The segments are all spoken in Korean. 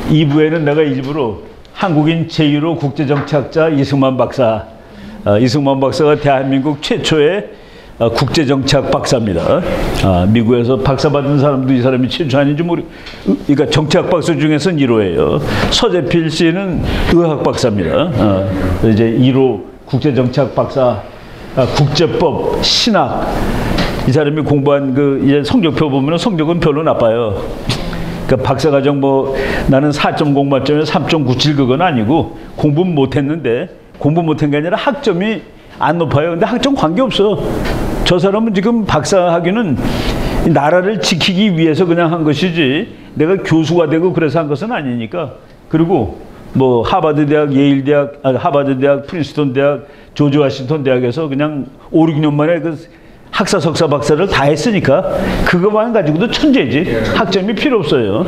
2부에는 내가 일부러 한국인 제1호 국제정치학자 이승만 박사, 이승만 박사가 대한민국 최초의 국제정치학 박사입니다. 미국에서 박사 받은 사람도 이 사람이 최초 아닌지 그러니까 정치학 박사 중에서는 1호예요. 서재필 씨는 의학 박사입니다. 이제 1호 국제정치학 박사, 국제법, 신학. 이 사람이 공부한 이제 성적표 보면 성적은 별로 나빠요. 그러니까 박사과정 나는 4.0 만점에 3.97 그건 아니고 공부는 못했는데 공부 못한 게 아니라 학점이 안 높아요. 근데 학점 관계없어. 저 사람은 지금 박사학위는 나라를 지키기 위해서 그냥 한 것이지 내가 교수가 되고 그래서 한 것은 아니니까. 그리고 하버드 대학, 예일 대학, 하버드 대학, 프린스턴 대학, 조지 워싱턴 대학에서 그냥 5, 6년 만에 학사, 석사, 박사를 다 했으니까 그거만 가지고도 천재지. 학점이 필요 없어요.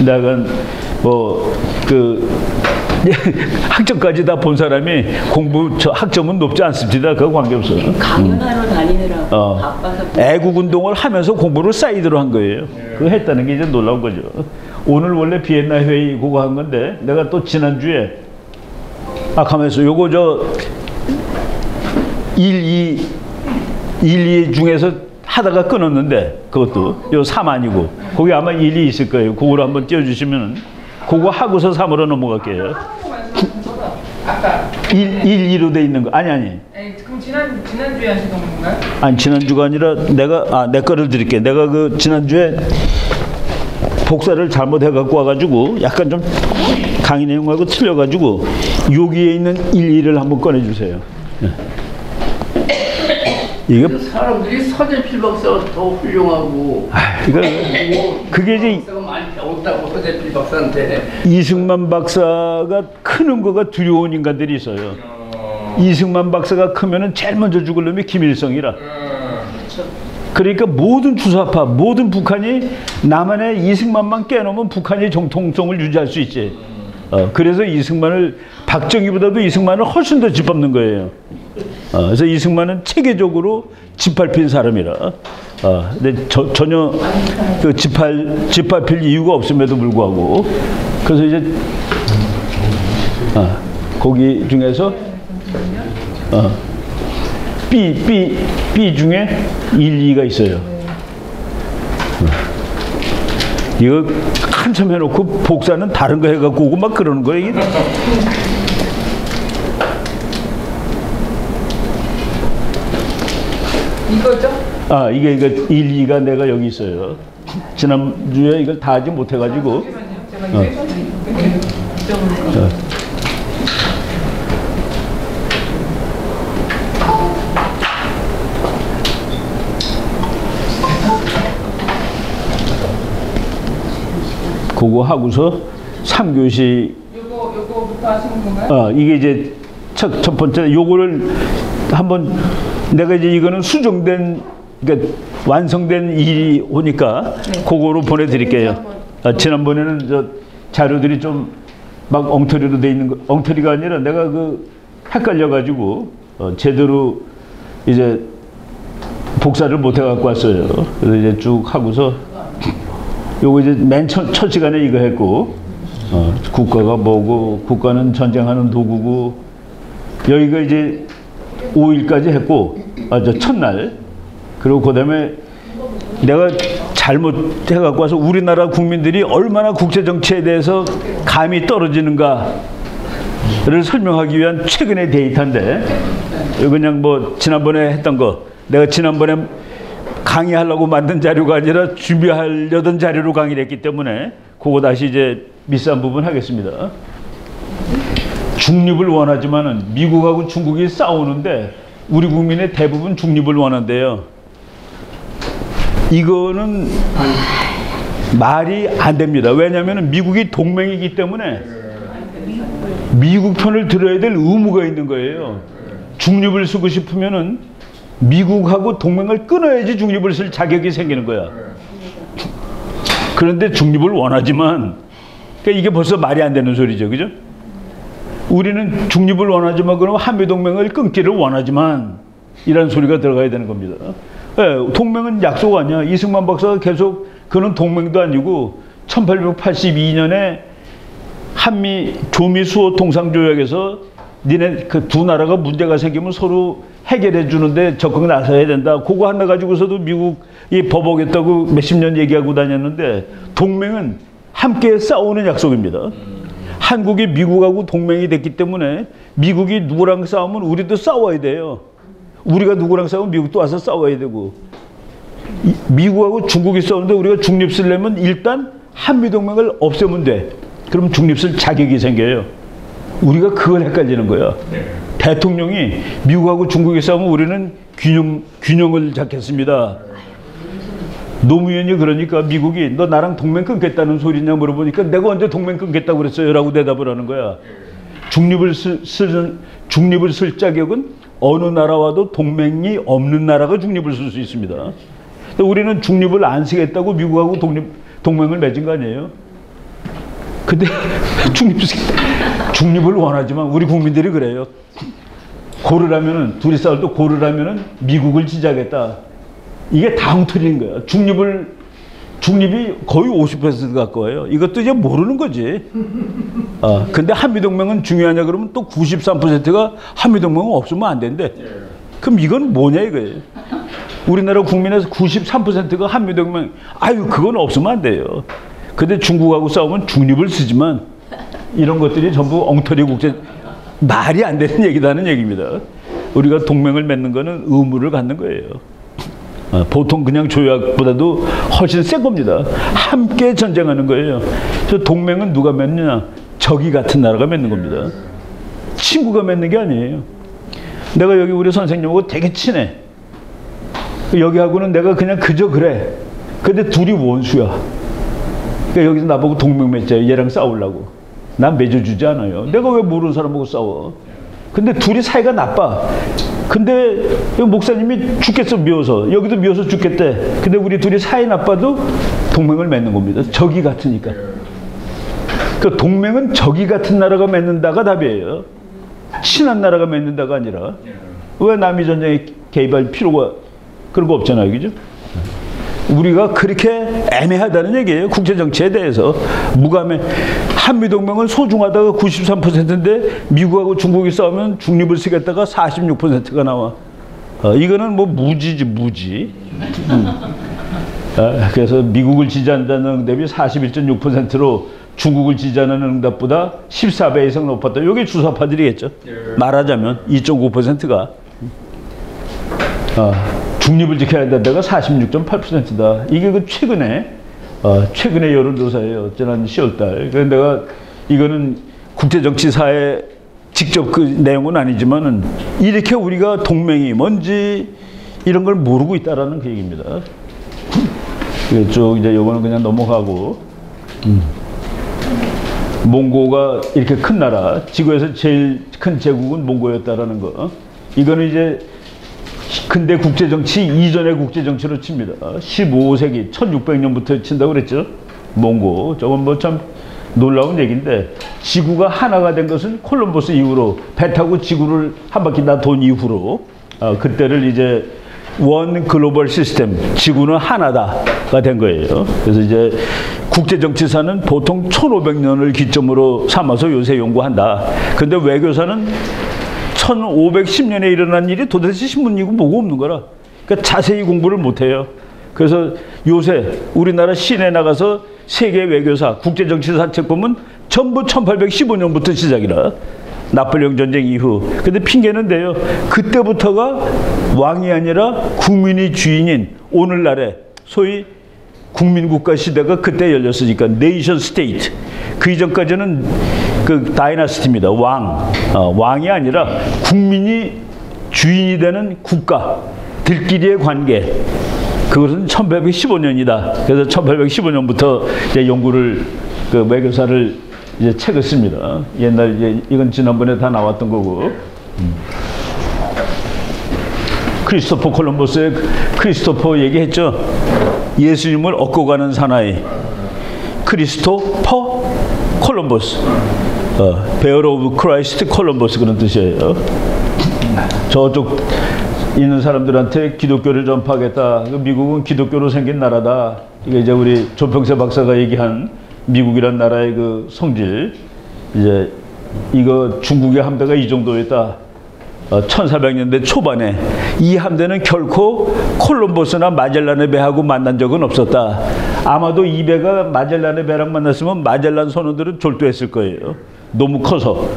내가 학점까지 다 본 사람이 학점은 높지 않습니다. 그거 관계없어요. 강연하러 다니느라고 바빠서 애국 운동을 하면서 공부를 사이드로 한 거예요. 그거 했다는 게 이제 놀라운 거죠. 오늘 원래 비엔나 회의 그거 한 건데 내가 또 지난주에 가면서 요거 1, 2 중에서 하다가 끊었는데 그것도 요 3 아니고 거기 아마 1, 2 있을 거예요. 그걸 한번 띄워주시면 그거 하고서 3으로 넘어갈게요. 아까 1, 2로 돼 있는 거 아니. 그럼 지난주에 하시던 건가요? 아니 지난주가 아니라 내 거를 드릴게요. 내가 지난주에 복사를 잘못해 갖고 와가지고 약간 좀 강의 내용하고 틀려가지고 여기에 있는 1, 2를 한번 꺼내주세요. 이게 사람들이 서재필 박사가 더 훌륭하고 그게 이제 박사가 많이 배웠다고 서재필 박사한테 이승만 박사가 크는 거가 두려운 인간들이 있어요. 이승만 박사가 크면은 제일 먼저 죽을 놈이 김일성이라. 그러니까 모든 주사파, 모든 북한이 남한의 이승만만 깨놓으면 북한이 정통성을 유지할 수 있지. 그래서 박정희보다도 이승만을 훨씬 더 짓밟는 거예요. 그래서 이승만은 체계적으로 짓밟힌 사람이라. 근데 전혀 짓밟힐 이유가 없음에도 불구하고. 그래서 이제 거기 중에서 B 중에 1, 2가 있어요. 이거 한참 해놓고 복사는 다른 거 해갖고 오고 막 그러는 거예요. 이게. 이거죠? 이게 1, 2가 내가 여기 있어요. 지난주에 이걸 다 하지 못해가지고. 그거 하고서 3교시. 요거부터 하시는 건가요? 이게 이제 첫 번째 요거를 한번 내가 이제 이거는 수정된 그러니까 완성된 일이 오니까 그거로 보내드릴게요. 지난번에는 자료들이 좀 막 엉터리로 돼 있는 거, 엉터리가 아니라 내가 헷갈려가지고 제대로 이제 복사를 못 해갖고 왔어요. 그래서 이제 쭉 하고서 요거 이제 맨 첫 시간에 이거 했고 국가가 뭐고 국가는 전쟁하는 도구고 여기가 이제 5일까지 했고 첫날 그리고 그 다음에 내가 잘못해 갖고 와서 우리나라 국민들이 얼마나 국제정치에 대해서 감이 떨어지는가를 설명하기 위한 최근의 데이터인데 그냥 지난번에 했던 거 내가 지난번에 강의하려고 만든 자료가 아니라 준비하려던 자료로 강의를 했기 때문에 그거 다시 이제 미스한 부분 하겠습니다. 중립을 원하지만은 미국하고 중국이 싸우는데 우리 국민의 대부분 중립을 원한대요. 이거는 말이 안 됩니다. 왜냐하면 미국이 동맹이기 때문에 미국 편을 들어야 될 의무가 있는 거예요. 중립을 쓰고 싶으면은 미국하고 동맹을 끊어야지 중립을 쓸 자격이 생기는 거야. 그런데 중립을 원하지만 그러니까 이게 벌써 말이 안 되는 소리죠. 그죠? 우리는 중립을 원하지만 그럼 한미동맹을 끊기를 원하지만 이런 소리가 들어가야 되는 겁니다. 예, 동맹은 약속 아니야. 이승만 박사가 계속 그는 동맹도 아니고 1882년에 한미 조미 수호 통상조약에서 니네 그 두 나라가 문제가 생기면 서로 해결해 주는데 적극 나서야 된다. 그거 하나 가지고서도 미국이 버벅였다고 몇십 년 얘기하고 다녔는데 동맹은 함께 싸우는 약속입니다. 한국이 미국하고 동맹이 됐기 때문에 미국이 누구랑 싸우면 우리도 싸워야 돼요. 우리가 누구랑 싸우면 미국도 와서 싸워야 되고 미국하고 중국이 싸우는데 우리가 중립 쓰려면 일단 한미동맹을 없애면 돼. 그럼 중립 쓸 자격이 생겨요. 우리가 그걸 헷갈리는 거야. 대통령이 미국하고 중국이 싸우면 우리는 균형을 잡겠습니다. 노무현이 그러니까 미국이 너 나랑 동맹 끊겠다는 소리냐 물어보니까 내가 언제 동맹 끊겠다고 그랬어요? 라고 대답을 하는 거야. 중립을 쓸 자격은 어느 나라와도 동맹이 없는 나라가 중립을 쓸 수 있습니다. 우리는 중립을 안 쓰겠다고 미국하고 동맹을 맺은 거 아니에요? 근데 중립을 원하지만 우리 국민들이 그래요. 고르라면은 둘이 싸울 때 고르라면은 미국을 지지하겠다. 이게 다 엉터리인 거야. 중립이 거의 50% 가까워요. 이것도 이제 모르는 거지. 근데 한미동맹은 중요하냐 그러면 또 93%가 한미동맹은 없으면 안 된대. 그럼 이건 뭐냐 이거예요. 우리나라 국민에서 93%가 한미동맹, 아유 그건 없으면 안 돼요. 근데 중국하고 싸우면 중립을 쓰지만 이런 것들이 전부 엉터리 국제, 말이 안 되는 얘기다는 얘기입니다. 우리가 동맹을 맺는 거는 의무를 갖는 거예요. 보통 그냥 조약보다도 훨씬 센 겁니다. 함께 전쟁하는 거예요. 그래서 동맹은 누가 맺느냐? 적이 같은 나라가 맺는 겁니다. 친구가 맺는 게 아니에요. 내가 여기 우리 선생님하고 되게 친해. 여기하고는 내가 그냥 그저 그래. 근데 둘이 원수야. 그러니까 여기서 나보고 동맹 맺자요. 얘랑 싸우려고. 난 맺어주지 않아요. 내가 왜 모르는 사람하고 싸워. 근데 둘이 사이가 나빠. 근데 목사님이 죽겠어 미워서. 여기도 미워서 죽겠대. 근데 우리 둘이 사이 나빠도 동맹을 맺는 겁니다. 적이 같으니까. 그 동맹은 적이 같은 나라가 맺는다가 답이에요. 친한 나라가 맺는다가 아니라. 왜 남이 전쟁에 개입할 필요가 그런 거 없잖아요. 그죠? 우리가 그렇게 애매하다는 얘기예요. 국제정치에 대해서. 무감해. 한미동맹은 소중하다가 93%인데 미국하고 중국이 싸우면 중립을 쓰겠다가 46%가 나와. 이거는 뭐 무지지 무지. 그래서 미국을 지지한다는 응답이 41.6%로 중국을 지지하는 응답보다 14배 이상 높았다. 이게 주사파들이겠죠. 말하자면 2.9%가 중립을 지켜야 된다가 46.8%다. 이게 그 최근의 여론조사예요. 지난 10월달. 그래서 내가 이거는 국제정치사에 직접 그 내용은 아니지만은 이렇게 우리가 동맹이 뭔지 이런 걸 모르고 있다라는 그 얘기입니다. 쭉 이제 요거는 그냥 넘어가고. 몽고가 이렇게 큰 나라, 지구에서 제일 큰 제국은 몽고였다라는 거. 이거는 이제 근대 국제정치 이전의 국제정치로 칩니다. 15세기 1600년부터 친다고 그랬죠. 몽고. 저건 뭐 참 놀라운 얘기인데 지구가 하나가 된 것은 콜럼버스 이후로 배 타고 지구를 한 바퀴 다 돈 이후로 그때를 이제 원 글로벌 시스템, 지구는 하나다가 된 거예요. 그래서 이제 국제정치사는 보통 1500년을 기점으로 삼아서 요새 연구한다. 근데 외교사는 1510년에 일어난 일이 도대체 신문이고 뭐고 없는 거라. 그러니까 자세히 공부를 못해요. 그래서 요새 우리나라 시내 나가서 세계 외교사, 국제정치사 책 보면 전부 1815년부터 시작이라. 나폴레옹 전쟁 이후. 근데 핑계는 돼요. 그때부터가 왕이 아니라 국민이 주인인 오늘날의 소위 국민국가 시대가 그때 열렸으니까 네이션 스테이트. 그 이전까지는 그 다이나스티입니다. 왕이 아니라 국민이 주인이 되는 국가들끼리의 관계. 그것은 1815년이다. 그래서 1815년부터 이제 연구를 그 외교사를 이제 책을 씁니다. 옛날 이제 이건 지난번에 다 나왔던 거고. 크리스토퍼 콜럼버스의 크리스토퍼 얘기했죠. 예수님을 얻고 가는 사나이. 크리스토퍼 콜럼버스. 베어러 오브 크라이스트 콜럼버스 그런 뜻이에요. 저쪽 있는 사람들한테 기독교를 전파하겠다. 미국은 기독교로 생긴 나라다. 이게 이제 우리 조평세 박사가 얘기한 미국이란 나라의 그 성질. 이제 이거 중국의 함대가 이 정도였다. 1400년대 초반에 이 함대는 결코 콜럼버스나 마젤란의 배하고 만난 적은 없었다. 아마도 이 배가 마젤란의 배랑 만났으면 마젤란 선원들은 졸도했을 거예요. 너무 커서.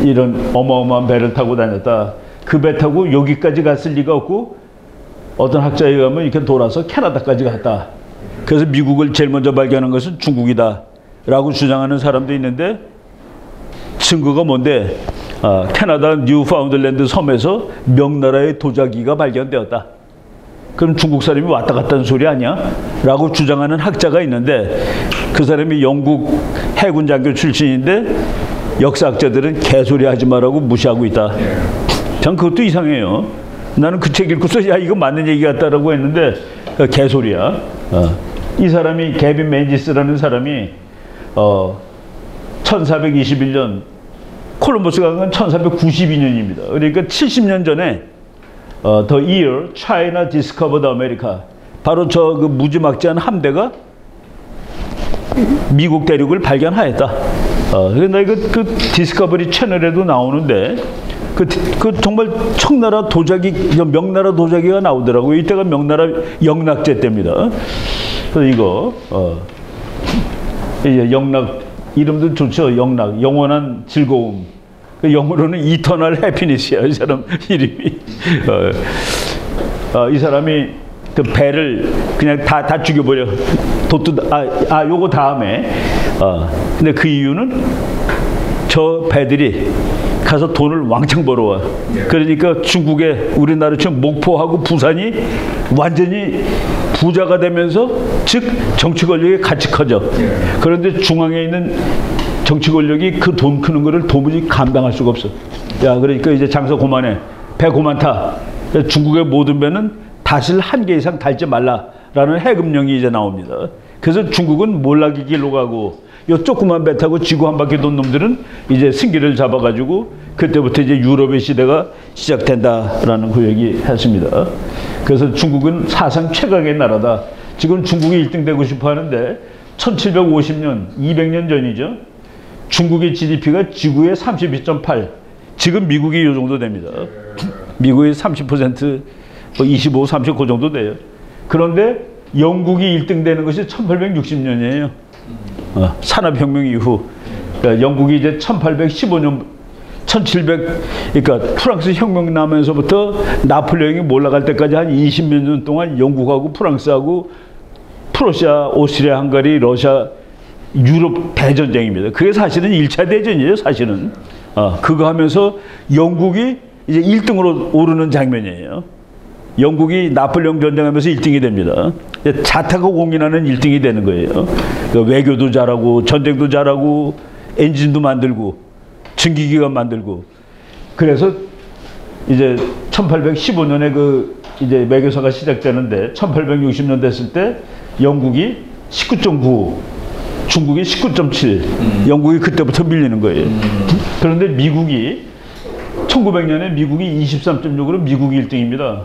이런 어마어마한 배를 타고 다녔다. 그 배 타고 여기까지 갔을 리가 없고 어떤 학자에 의하면 이렇게 돌아서 캐나다까지 갔다. 그래서 미국을 제일 먼저 발견한 것은 중국이다 라고 주장하는 사람도 있는데 증거가 뭔데 캐나다 뉴파운드랜드 섬에서 명나라의 도자기가 발견되었다. 그럼 중국 사람이 왔다 갔다 하는 소리 아니야? 라고 주장하는 학자가 있는데 그 사람이 영국 해군 장교 출신인데 역사학자들은 개소리 하지 마라고 무시하고 있다. 전 그것도 이상해요. 나는 그 책 읽고서 야 이거 맞는 얘기 같다라고 했는데 개소리야. 이 사람이 개빈 맨지스라는 사람이 1421년 콜럼버스가 간 건 1492년입니다. 그러니까 70년 전에 The year China discovered America. 바로 저 그 무지막지한 함대가 미국 대륙을 발견하였다. 그런데 그 디스커버리 채널에도 나오는데 그 정말 청나라 도자기, 명나라 도자기가 나오더라고요. 이때가 명나라 영락제 때입니다. 그래서 이거 이제 영락 이름도 좋죠. 영락, 영원한 즐거움. 그 영어로는 이터널 해피니스야. 이 사람 이름이. 이 사람이 그 배를 그냥 다 죽여버려. 요거 다음에. 근데 그 이유는 저 배들이 가서 돈을 왕창 벌어와. 그러니까 중국의 우리나라처럼 목포하고 부산이 완전히 부자가 되면서 즉 정치 권력이 같이 커져. 그런데 중앙에 있는 정치 권력이 그 돈 크는 거를 도무지 감당할 수가 없어. 야, 그러니까 이제 장사 그만해. 배 그만 타. 중국의 모든 배는 닷을 1개 이상 달지 말라라는 해금령이 이제 나옵니다. 그래서 중국은 몰락의 길로 가고 요 조그만 배 타고 지구 한 바퀴 돈 놈들은 이제 승기를 잡아가지고 그때부터 이제 유럽의 시대가 시작된다라는 그 얘기 했습니다. 그래서 중국은 사상 최강의 나라다. 지금 중국이 1등 되고 싶어 하는데 1750년, 200년 전이죠. 중국의 GDP가 지구의 32.8. 지금 미국이 이 정도 됩니다. 미국의 30%, 25, 30 그 정도 돼요. 그런데 영국이 1등 되는 것이 1860년이에요. 산업혁명 이후. 그러니까 영국이 이제 1815년, 1700, 그러니까 프랑스 혁명 나면서부터 나폴레옹이 몰락할 때까지 한 20몇 년 동안 영국하고 프랑스하고 프로시아, 오스트리아, 헝가리, 러시아, 유럽 대전쟁입니다. 그게 사실은 1차 대전이에요, 사실은. 그거 하면서 영국이 이제 1등으로 오르는 장면이에요. 영국이 나폴레옹 전쟁하면서 1등이 됩니다. 자타가 공인하는 1등이 되는 거예요. 외교도 잘하고, 전쟁도 잘하고, 엔진도 만들고, 증기기관 만들고. 그래서 이제 1815년에 그 이제 외교사가 시작되는데 1860년 됐을 때 영국이 19.9, 중국이 19.7, 영국이 그때부터 밀리는 거예요. 그런데 미국이 1900년에 미국이 23.6으로 미국이 1등입니다.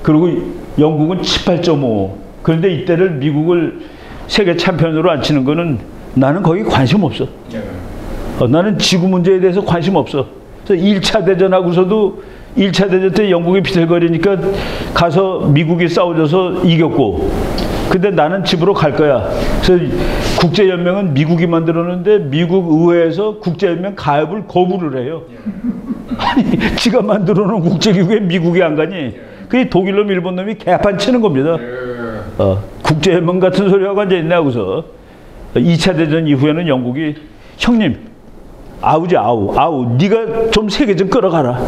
그리고 영국은 18.5. 그런데 이때를 미국을 세계 챔피언으로 앉히는 거는 나는 거기 관심 없어. 나는 지구 문제에 대해서 관심 없어. 그래서 1차 대전하고서도 1차 대전 때 영국이 비틀거리니까 가서 미국이 싸워줘서 이겼고, 근데 나는 집으로 갈 거야. 그래서 국제연맹은 미국이 만들었는데 미국 의회에서 국제연맹 가입을 거부를 해요. 아니, 지가 만들어 놓은 국제기구에 미국이 안 가니? 그게 독일놈, 일본놈이 개판 치는 겁니다. 국제연맹 같은 소리하고 앉아있네 하고서 2차 대전 이후에는 영국이 형님, 아우지, 아우. 네가 좀 세계 좀 끌어가라.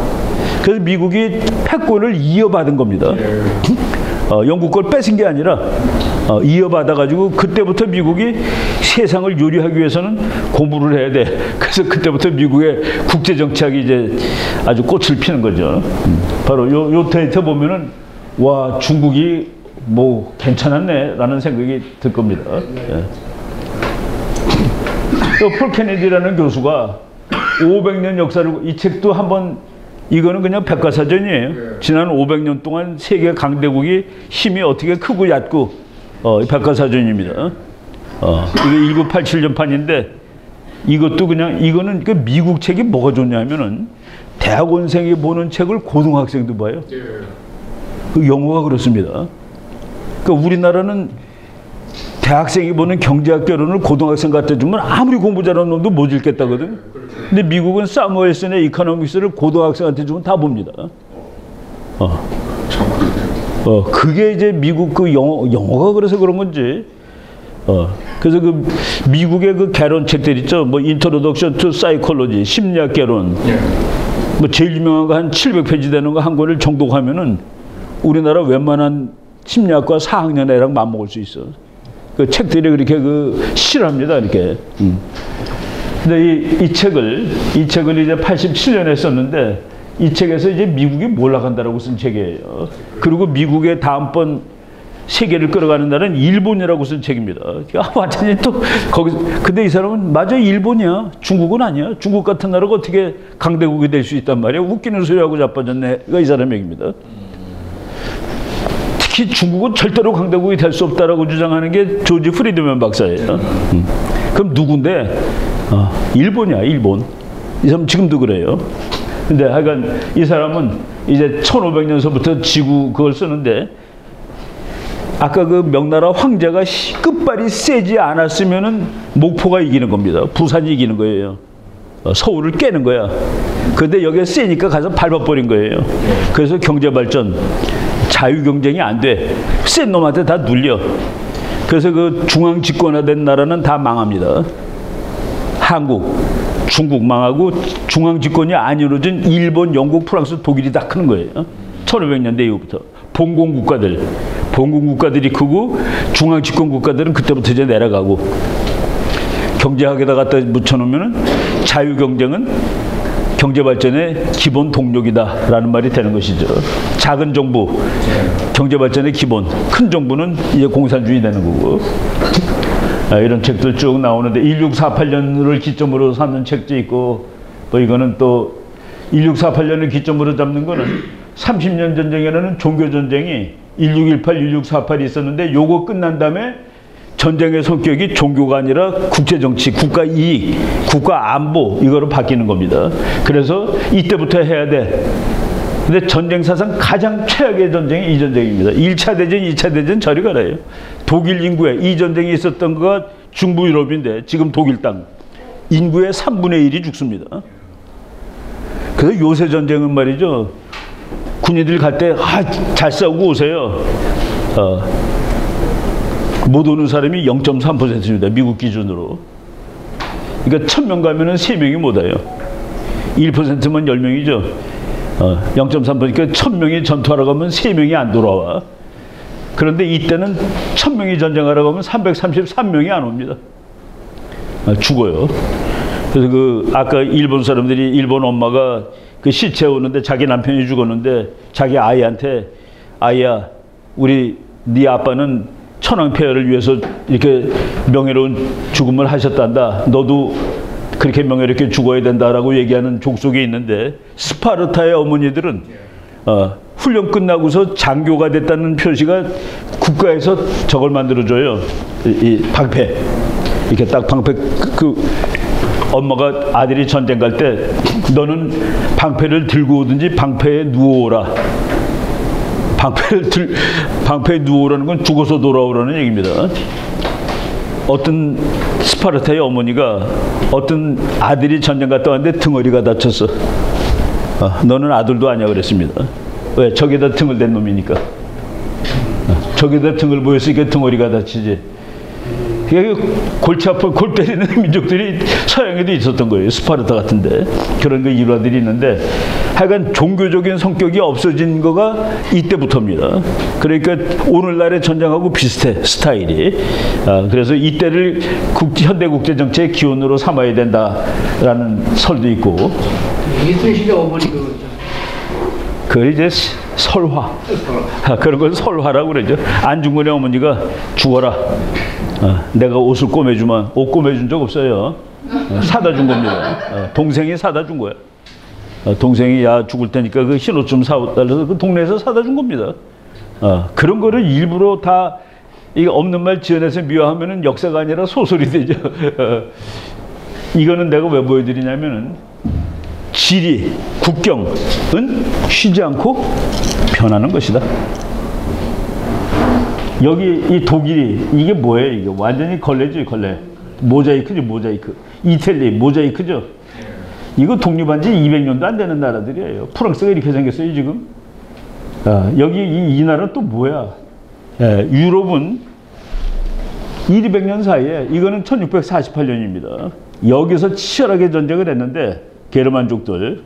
그래서 미국이 패권을 이어받은 겁니다. 영국 걸 뺏은 게 아니라 이어받아가지고 그때부터 미국이 세상을 요리하기 위해서는 공부를 해야 돼. 그래서 그때부터 미국의 국제정치학이 이제 아주 꽃을 피는 거죠. 바로 요 데이터 보면은 와, 중국이 뭐 괜찮았네 라는 생각이 들 겁니다. 예. 또 폴 케네디라는 교수가 500년 역사를, 이 책도 한번 이거는 그냥 백과사전이에요. 지난 500년 동안 세계 강대국이 힘이 어떻게 크고 얕고 백과사전입니다. 이거 1987년판인데 이것도 그냥 이거는 그 미국 책이 뭐가 좋냐면은 대학원생이 보는 책을 고등학생도 봐요. 그 영어가 그렇습니다. 그러니까 우리나라는 대학생이 보는 경제학 개론을 고등학생 갖다 주면 아무리 공부 잘하는 놈도 못 읽겠다거든. 근데 미국은 사무엘슨의 이코노믹스를 고등학생한테 주면 다 봅니다. 그게 이제 미국 그 영어가 그래서 그런 건지. 그래서 그 미국의 그 개론 책들 있죠. 뭐 인트로덕션 투 사이콜로지, 심리학 개론. 뭐 제일 유명한 거 한 700페이지 되는 거 한 권을 정독하면은 우리나라 웬만한 심리학과 4학년 애랑 맞먹을 수 있어. 그 책들이 그렇게 그 실합니다, 이렇게. 근데 이 책을 이제 87년에 썼는데 이 책에서 이제 미국이 몰락한다라고 쓴 책이에요. 그리고 미국의 다음번 세계를 끌어가는 나라는 일본이라고 쓴 책입니다. 완전히 또 거기 근데 이 사람은 맞아 일본이야. 중국은 아니야. 중국 같은 나라가 어떻게 강대국이 될 수 있단 말이야. 웃기는 소리하고 자빠졌네가 이 사람 얘기입니다. 특히 중국은 절대로 강대국이 될 수 없다라고 주장하는 게 조지 프리드맨 박사예요. 그럼 누군데? 일본이야, 일본. 이 사람 지금도 그래요. 근데 하여간 이 사람은 이제 1500년서부터 지구 그걸 쓰는데 아까 그 명나라 황제가 끝발이 세지 않았으면은 목포가 이기는 겁니다. 부산이 이기는 거예요. 서울을 깨는 거야. 그런데 여기가 세니까 가서 밟아버린 거예요. 그래서 경제발전, 자유경쟁이 안 돼. 센 놈한테 다 눌려. 그래서 그 중앙 집권화된 나라는 다 망합니다. 한국, 중국 망하고 중앙 집권이 안 이루어진 일본, 영국, 프랑스, 독일이 다 크는 거예요. 1500년대 이후부터. 봉건국가들이 크고 중앙 집권 국가들은 그때부터 이제 내려가고 경제학에다 갖다 붙여놓으면은 자유경쟁은 경제발전의 기본 동력이다라는 말이 되는 것이죠. 작은 정부, 경제발전의 기본, 큰 정부는 이제 공산주의 되는 거고. 이런 책들 쭉 나오는데 1648년을 기점으로 삼는 책도 있고 또 이거는 또 1648년을 기점으로 잡는 거는 30년 전쟁에는 종교전쟁이 1618, 1648이 있었는데 요거 끝난 다음에 전쟁의 성격이 종교가 아니라 국제정치, 국가 이익, 국가 안보 이거로 바뀌는 겁니다. 그래서 이때부터 해야 돼. 근데 전쟁 사상 가장 최악의 전쟁이 이 전쟁입니다. 1차 대전, 2차 대전 저리 가라요. 독일 인구에 이 전쟁이 있었던 거가 중부 유럽인데 지금 독일 땅 인구의 3분의 1이 죽습니다. 그래서 요새 전쟁은 말이죠. 군인들 갈 때 잘 싸우고 오세요. 못 오는 사람이 0.3%입니다. 미국 기준으로. 그러니까 1000명 가면은 3명이 못 와요. 1%면 10명이죠. 0.3%. 그러니까 1000명이 전투하러 가면 3명이 안 돌아와. 그런데 이때는 1000명이 전쟁하러 가면 333명이 안 옵니다. 죽어요. 그래서 그 아까 일본 사람들이 일본 엄마가 그 시체 오는데 자기 남편이 죽었는데 자기 아이한테 아이야 우리 네 아빠는 천황폐하를 위해서 이렇게 명예로운 죽음을 하셨단다. 너도 그렇게 명예롭게 죽어야 된다라고 얘기하는 족속이 있는데 스파르타의 어머니들은 훈련 끝나고서 장교가 됐다는 표시가 국가에서 저걸 만들어줘요. 이 방패. 이렇게 딱 방패 엄마가 아들이 전쟁 갈 때 너는 방패를 들고 오든지 방패에 누워오라. 방패에 누워오라는 건 죽어서 돌아오라는 얘기입니다. 어떤 스파르타의 어머니가 어떤 아들이 전쟁 갔다 왔는데 등허리가 다쳤어. 너는 아들도 아니야 그랬습니다. 왜? 저기다 등을 댄 놈이니까. 저기다 등을 보였으니까 등허리가 다치지. 골치 아파 골 때리는 민족들이 서양에도 있었던 거예요. 스파르타 같은데 그런 그 일화들이 있는데 하여간 종교적인 성격이 없어진 거가 이때부터입니다. 그러니까 오늘날의 전쟁하고 비슷해 스타일이. 그래서 이때를 현대국제정치의 기원으로 삼아야 된다라는 설도 있고. 이순신의 어머니가 그걸 이제 설화. 그런 걸 설화라고 그러죠. 안중근의 어머니가 죽어라. 내가 옷을 꼬매주면 옷 꼬매준 적 없어요. 사다 준 겁니다. 동생이 사다 준 거야. 동생이 야 죽을 테니까 그 흰옷 좀 사달라서 그 동네에서 사다 준 겁니다. 그런 거를 일부러 다 이게 없는 말 지어내서 미화하면은 역사가 아니라 소설이 되죠. 이거는 내가 왜 보여드리냐면은 지리, 국경은 쉬지 않고 변하는 것이다. 여기 이 독일이 이게 뭐예요? 이게 완전히 걸레죠, 걸레. 모자이크죠, 모자이크. 이탈리 모자이크죠. 이거 독립한 지 200년도 안 되는 나라들이에요. 프랑스가 이렇게 생겼어요, 지금. 여기 이 나라는 또 뭐야? 유럽은 200년 사이에 이거는 1648년입니다. 여기서 치열하게 전쟁을 했는데 게르만족들.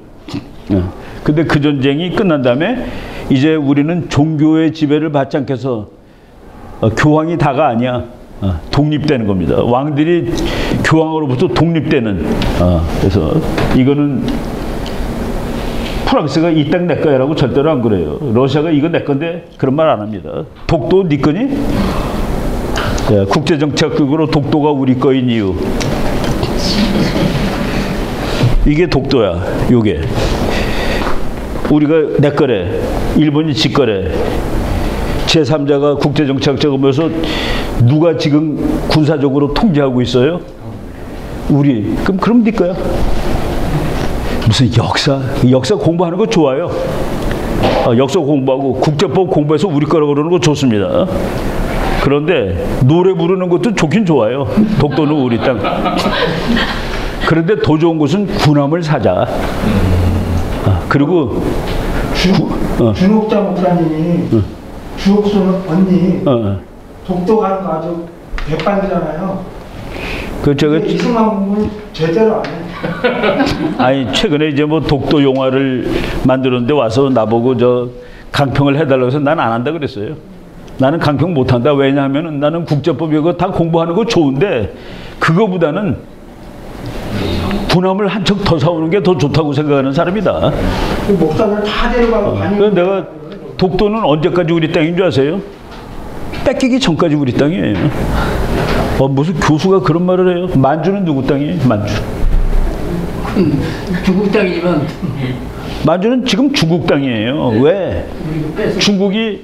근데 그 전쟁이 끝난 다음에 이제 우리는 종교의 지배를 받지 않겠어. 교황이 다가 아니야. 독립되는 겁니다. 왕들이 교황으로부터 독립되는. 그래서 이거는 프랑스가 이 땅 내 거야라고 절대로 안 그래요. 러시아가 이거 내 건데 그런 말 안 합니다. 독도 네 거니? 국제정착국으로 독도가 우리 거인 이유. 이게 독도야. 요게 우리가 내 거래. 일본이 지 거래. 제3자가 국제정착국을 보면서 누가 지금 군사적으로 통제하고 있어요? 우리. 그럼 네 거야. 무슨 역사 공부하는 거 좋아요. 역사 공부하고 국제법 공부해서 우리 거라고 그러는 거 좋습니다. 그런데 노래 부르는 것도 좋긴 좋아요. 독도는 우리 땅. 그런데 더 좋은 것은 군함을 사자. 그리고 준옥자 목사님이 주옥수는 언니 독도 가는 거 아주 대빵이잖아요. 제가 이승만 공부를 제대로 안 해. 아니 최근에 이제 뭐 독도 영화를 만들었는데 와서 나보고 저 강평을 해달라고 해서 난 안 한다 그랬어요. 나는 강평 못 한다. 왜냐하면은 나는 국제법 이거 다 공부하는 거 좋은데 그거보다는 군함을 한 척 더 사오는 게 더 좋다고 생각하는 사람이다. 그 목사들 다 데려가고 그래서 내가 독도는 언제까지 우리 땅인 줄 아세요? 뺏기기 전까지 우리 땅이에요. 무슨 교수가 그런 말을 해요? 만주는 누구 땅이에요? 만주. 중국 땅이지만 만주는 지금 중국 땅이에요. 왜? 중국이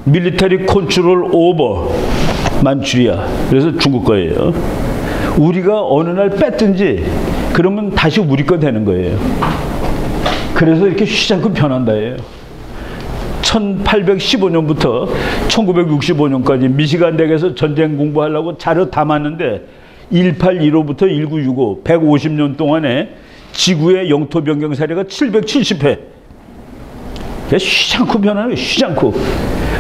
밀리터리 컨트롤 오버 만추리아. 그래서 중국 거예요. 우리가 어느 날 뺐든지 그러면 다시 우리 거 되는 거예요. 그래서 이렇게 쉬지 않고 변한다예요. 1815년부터 1965년까지 미시간 대학에서 전쟁 공부하려고 자료 담았는데 1815부터 1965 150년 동안에 지구의 영토 변경 사례가 770회. 쉬지 않고 변하는 거예요. 쉬지 않고.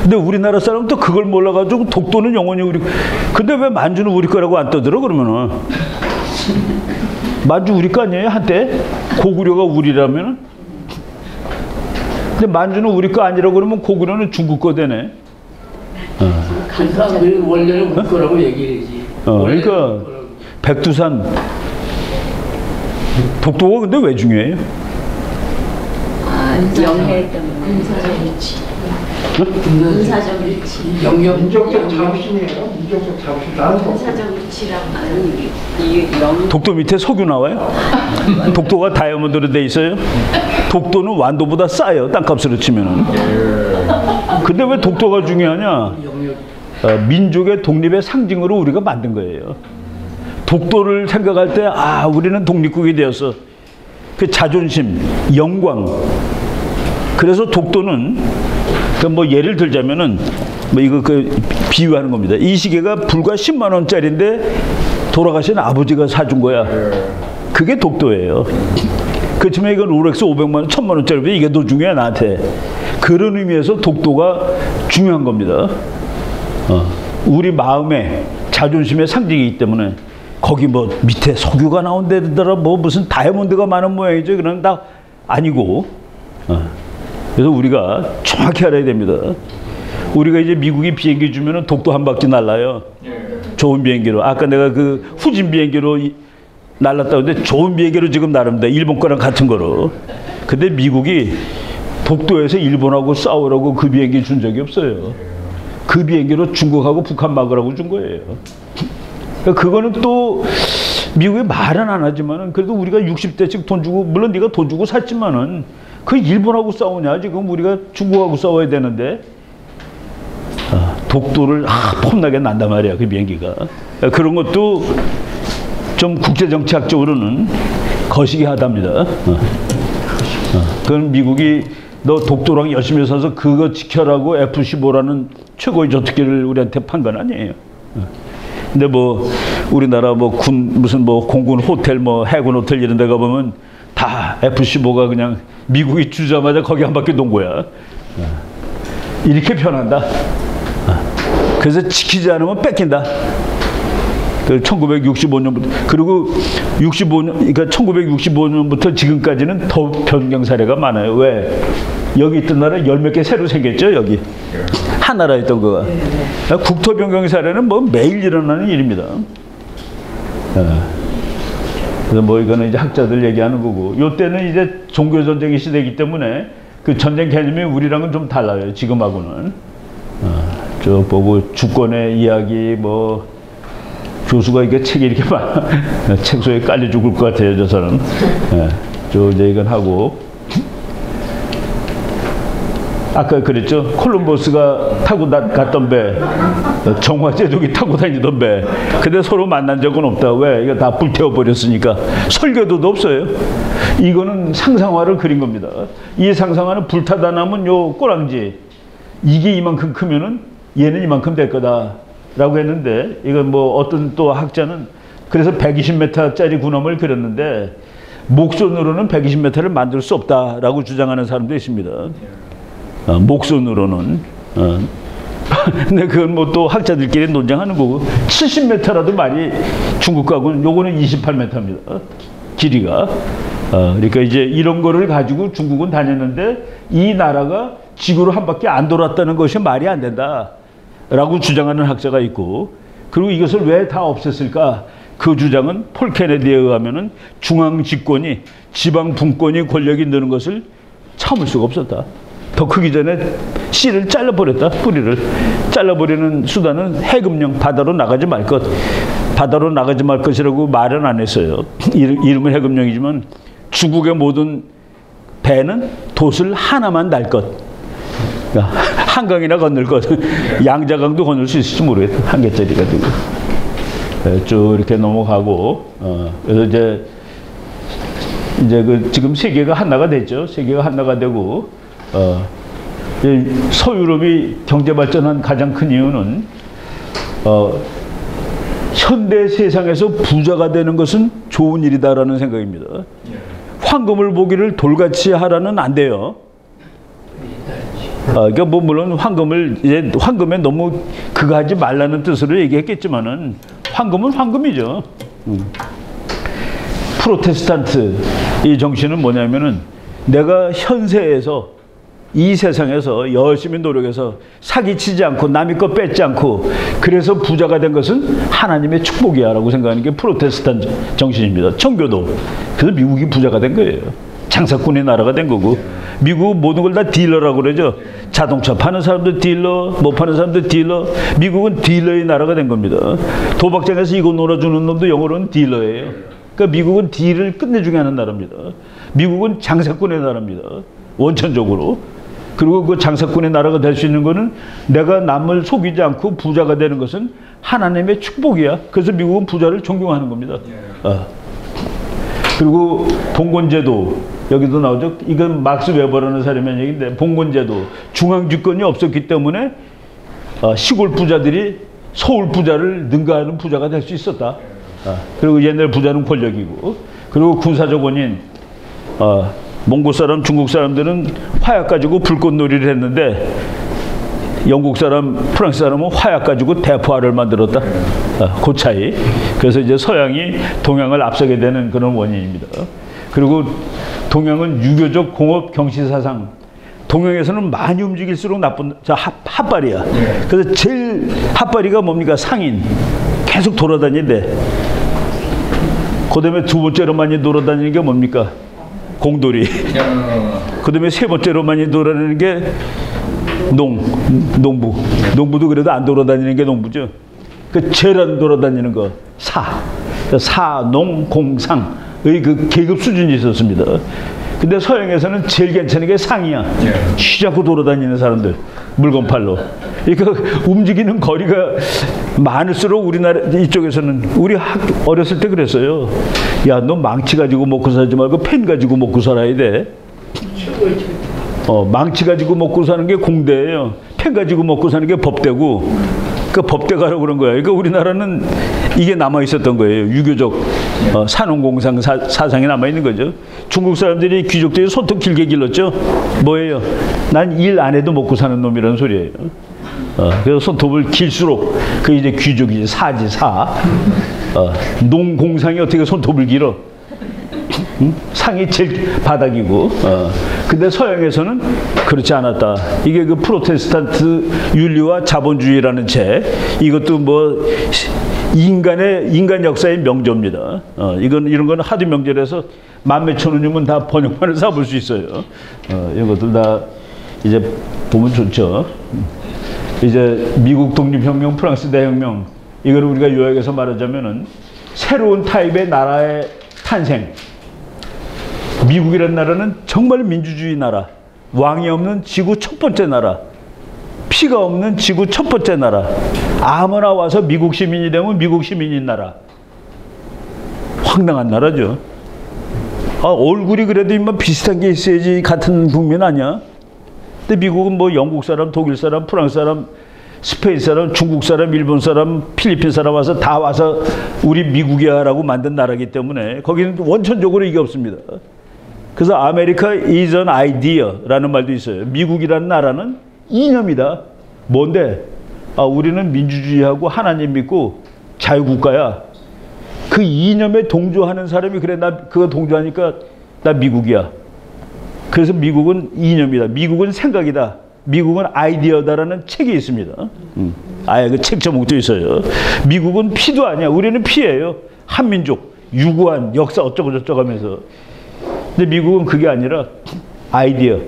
근데 우리나라 사람은 또 그걸 몰라가지고 독도는 영원히 우리. 근데 왜 만주는 우리 거라고 안 떠들어 그러면은? 만주 우리 거 아니에요 한때? 고구려가 우리라면은? 근데 만주는 우리 거 아니라고 그러면 고구려는 중국 거 되네. 그 사람들이 원래는 우리 거라고 얘기해야지. 그러니까 백두산 독도가 근데 왜 중요해요? 영해 때문에 군사적 위치. 군사적 위치. 민족적 자부심이에요. 민족적 자부심. 나는 군사적 위치랑 이 독도 밑에 석유 나와요? 독도가 다이아몬드로 돼 있어요? 독도는 완도보다 싸요. 땅값으로 치면은. 근데 왜 독도가 중요하냐? 민족의 독립의 상징으로 우리가 만든 거예요. 독도를 생각할 때 우리는 독립국이 되었어. 그 자존심, 영광. 그래서 독도는 뭐 예를 들자면은 뭐 이거 비유하는 겁니다. 이 시계가 불과 10만 원짜리인데 돌아가신 아버지가 사준 거야. 그게 독도예요. 그렇지만 이건 롤렉스 500만 원, 1000만 원짜리인데 이게 더 중요해 나한테. 그런 의미에서 독도가 중요한 겁니다. 우리 마음의 자존심의 상징이기 때문에 거기 뭐 밑에 석유가 나온다더라 뭐 무슨 다이아몬드가 많은 모양이죠. 그런 다 아니고. 그래서 우리가 정확히 알아야 됩니다. 우리가 이제 미국이 비행기 주면은 독도 한 바퀴 날라요. 좋은 비행기로. 아까 내가 그 후진 비행기로 날랐다고 했는데 좋은 비행기로 지금 나릅니다. 일본 거랑 같은 거로. 근데 미국이 독도에서 일본하고 싸우라고 그 비행기 준 적이 없어요. 그 비행기로 중국하고 북한 막으라고 준 거예요. 그거는 또 미국이 말은 안 하지만은 그래도 우리가 60대씩 돈 주고 물론 네가 돈 주고 샀지만은 그 일본하고 싸우냐 지금 우리가 중국하고 싸워야 되는데 독도를 폼나게 난단 말이야 그 비행기가. 그런 것도 좀 국제정치학적으로는 거시기 하답니다. 그건 미국이 너 독도랑 열심히 서서 그거 지켜라고 F-15라는 최고의 전투기를 우리한테 판 건 아니에요. 근데 뭐 우리나라 뭐 군 무슨 뭐 공군 호텔 뭐 해군 호텔 이런 데 가보면 다 F-15가 그냥 미국이 주자마자 거기 한 바퀴 논 거야. 이렇게 변한다. 그래서 지키지 않으면 뺏긴다. 그 1965년부터 그리고 65년 그러니까 1965년부터 지금까지는 더 변경 사례가 많아요. 왜? 여기 있던 나라 10몇 개 새로 생겼죠. 여기 한 나라였던 거가. 국토 변경 사례는 뭐 매일 일어나는 일입니다. 그래서 뭐 이거는 이제 학자들 얘기하는 거고. 요때는 이제 종교 전쟁의 시대이기 때문에 그 전쟁 개념이 우리랑은 좀 달라요. 지금하고는. 쭉 보고 주권의 이야기 뭐 교수가 이게 책이 이렇게 많아. 책소에 깔려 죽을 것 같아요, 저 사람. 저 이제 이건 하고. 아까 그랬죠? 콜럼버스가 타고 갔던 배, 정화제독이 타고 다니던 배. 근데 서로 만난 적은 없다. 왜? 이거 다 불태워버렸으니까. 설교도도 없어요. 이거는 상상화를 그린 겁니다. 이 상상화는 불타다 남은 요 꼬랑지. 이게 이만큼 크면은 얘는 이만큼 될 거다. 라고 했는데, 이건 뭐 어떤 또 학자는 그래서 120m짜리 군함을 그렸는데, 목선으로는 120m를 만들 수 없다라고 주장하는 사람도 있습니다. 목선으로는. 근데 그건 뭐 또 학자들끼리 논쟁하는 거고, 70m라도 많이 중국하고는 요거는 28m입니다. 길이가. 그러니까 이제 이런 거를 가지고 중국은 다녔는데, 이 나라가 지구로 한 바퀴 안 돌았다는 것이 말이 안 된다. 라고 주장하는 학자가 있고, 그리고 이것을 왜 다 없앴을까? 그 주장은 폴 케네디에 의하면은 중앙 집권이 지방 분권이 권력이 느는 것을 참을 수가 없었다. 더 크기 전에 씨를 잘라버렸다. 뿌리를 잘라버리는 수단은 해금령, 바다로 나가지 말 것. 바다로 나가지 말 것이라고 말은 안 했어요. 이름은 해금령이지만 중국의 모든 배는 돛을 하나만 달 것. 한강이나 건널 것. 양자강도 건널 수 있을지 모르겠다. 한 개짜리가 되고. 쭉 이렇게 넘어가고. 그래서 이제 그 지금 세계가 하나가 됐죠. 세계가 하나가 되고. 서유럽이 경제 발전한 가장 큰 이유는 현대 세상에서 부자가 되는 것은 좋은 일이다라는 생각입니다. 황금을 보기를 돌같이 하라는 안 돼요. 그러니까 뭐 물론 황금에 너무 그거 하지 말라는 뜻으로 얘기했겠지만은 황금은 황금이죠. 프로테스탄트 이 정신은 뭐냐면은 내가 현세에서 이 세상에서 열심히 노력해서 사기치지 않고 남의 거 뺏지 않고 그래서 부자가 된 것은 하나님의 축복이야라고 생각하는 게 프로테스탄트 정신입니다. 청교도. 그래서 미국이 부자가 된 거예요. 장사꾼의 나라가 된 거고. 미국은 모든 걸 다 딜러라고 그러죠. 자동차 파는 사람도 딜러, 못 파는 사람도 딜러. 미국은 딜러의 나라가 된 겁니다. 도박장에서 이거 놀아주는 놈도 영어로는 딜러예요. 그러니까 미국은 딜을 끝내주게 하는 나라입니다. 미국은 장사꾼의 나라입니다. 원천적으로. 그리고 그 장사꾼의 나라가 될 수 있는 거는 내가 남을 속이지 않고 부자가 되는 것은 하나님의 축복이야. 그래서 미국은 부자를 존경하는 겁니다. 그리고 봉건제도 여기도 나오죠. 이건 막스 웨버라는 사람의 얘기인데 봉건제도 중앙주권이 없었기 때문에 시골 부자들이 서울 부자를 능가하는 부자가 될 수 있었다. 그리고 옛날 부자는 권력이고 그리고 군사적 원인 몽골 사람, 중국 사람들은 화약 가지고 불꽃놀이를 했는데 영국 사람, 프랑스 사람은 화약 가지고 대포알을 만들었다. 그 차이. 그래서 이제 서양이 동양을 앞서게 되는 그런 원인입니다. 그리고 동양은 유교적 공업 경시 사상. 동양에서는 많이 움직일수록 나쁜 핫발이야. 그래서 제일 핫발이가 뭡니까? 상인. 계속 돌아다니는데. 그 다음에 두 번째로 많이 돌아다니는 게 뭡니까? 공돌이. 그 다음에 세 번째로 많이 돌아다니는 게 농부. 농부도 그래도 안 돌아다니는 게 농부죠. 그 재란 돌아다니는 거 사농공상의 그 계급 수준이 있었습니다. 근데 서양에서는 제일 괜찮은 게 상이야. 쉬자고 돌아다니는 사람들, 물건팔로. 그러니까 움직이는 거리가 많을수록 우리나라 이쪽에서는 우리 어렸을 때 그랬어요. 야, 너 망치 가지고 먹고 살지 말고 펜 가지고 먹고 살아야 돼. 망치 가지고 먹고 사는 게 공대예요. 펜 가지고 먹고 사는 게 법대고. 그 법대 가라고 그런 거예요. 그러니까 우리나라는 이게 남아 있었던 거예요. 유교적 산업공상 사상이 남아 있는 거죠. 중국 사람들이 귀족들이 손톱 길게 길렀죠. 뭐예요? 난 일 안 해도 먹고 사는 놈이라는 소리예요. 그래서 손톱을 길수록 그 이제 귀족이지, 사지 사. 농공상이 어떻게 손톱을 길어? 응? 상이 제일 바닥이고. 근데 서양에서는 그렇지 않았다. 이게 그 프로테스탄트 윤리와 자본주의라는 책, 이것도 뭐 인간 역사의 명저입니다. 이런 건 하도 명절에서 만몇천 원이면 다 번역판을 사볼 수 있어요. 이런 것들 다 이제 보면 좋죠. 이제 미국 독립혁명, 프랑스 대혁명, 이걸 우리가 요약해서 말하자면은 새로운 타입의 나라의 탄생. 미국이라는 나라는 정말 민주주의 나라, 왕이 없는 지구 첫 번째 나라, 피가 없는 지구 첫 번째 나라, 아무나 와서 미국 시민이 되면 미국 시민인 나라. 황당한 나라죠. 얼굴이 그래도 인마 비슷한 게 있어야지 같은 국민 아니야? 근데 미국은 뭐 영국 사람, 독일 사람, 프랑스 사람, 스페인 사람, 중국 사람, 일본 사람, 필리핀 사람 와서 다 와서 우리 미국이야라고 만든 나라이기 때문에 거기는 원천적으로 이게 없습니다. 그래서 아메리카 is an idea라는 말도 있어요. 미국이라는 나라는 이념이다. 뭔데? 우리는 민주주의하고 하나님 믿고 자유국가야. 그 이념에 동조하는 사람이 그래, 나 그거 동조하니까 나 미국이야. 그래서 미국은 이념이다. 미국은 생각이다. 미국은 아이디어다라는 책이 있습니다. 아예 그 책 제목도 있어요. 미국은 피도 아니야. 우리는 피예요. 한민족, 유구한 역사 어쩌고 저쩌고 하면서. 근데 미국은 그게 아니라 아이디어.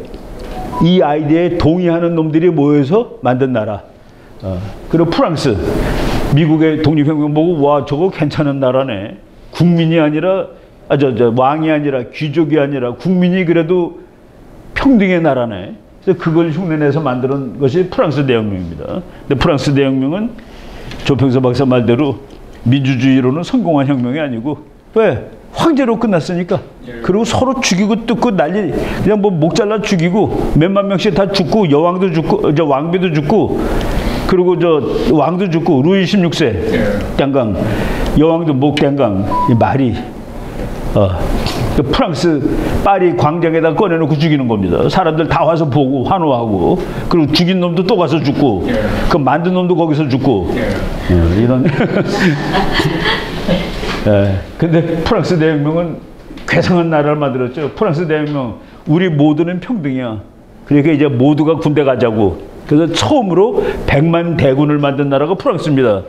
이 아이디어에 동의하는 놈들이 모여서 만든 나라. 그리고 프랑스. 미국의 독립혁명 보고 와 저거 괜찮은 나라네. 국민이 아니라 왕이 아니라 귀족이 아니라 국민이 그래도 평등의 나라네. 그래서 그걸 흉내내서 만든 것이 프랑스 대혁명입니다. 근데 프랑스 대혁명은 조평서 박사 말대로 민주주의로는 성공한 혁명이 아니고 왜? 황제로 끝났으니까. 그리고 서로 죽이고 뜯고 난리. 그냥 뭐 목 잘라 죽이고 몇만 명씩 다 죽고 여왕도 죽고 왕비도 죽고 그리고 왕도 죽고 루이 16세 땡강 여왕도 목 땡강 이 말이 그 프랑스 파리 광장에다 꺼내놓고 죽이는 겁니다. 사람들 다 와서 보고 환호하고 그리고 죽인 놈도 또 가서 죽고 그 만든 놈도 거기서 죽고 이런. 근데 프랑스 대혁명은 괴상한 나라를 만들었죠. 프랑스 대혁명 우리 모두는 평등이야. 그러니까 이제 모두가 군대 가자고. 그래서 처음으로 100만 대군을 만든 나라가 프랑스입니다.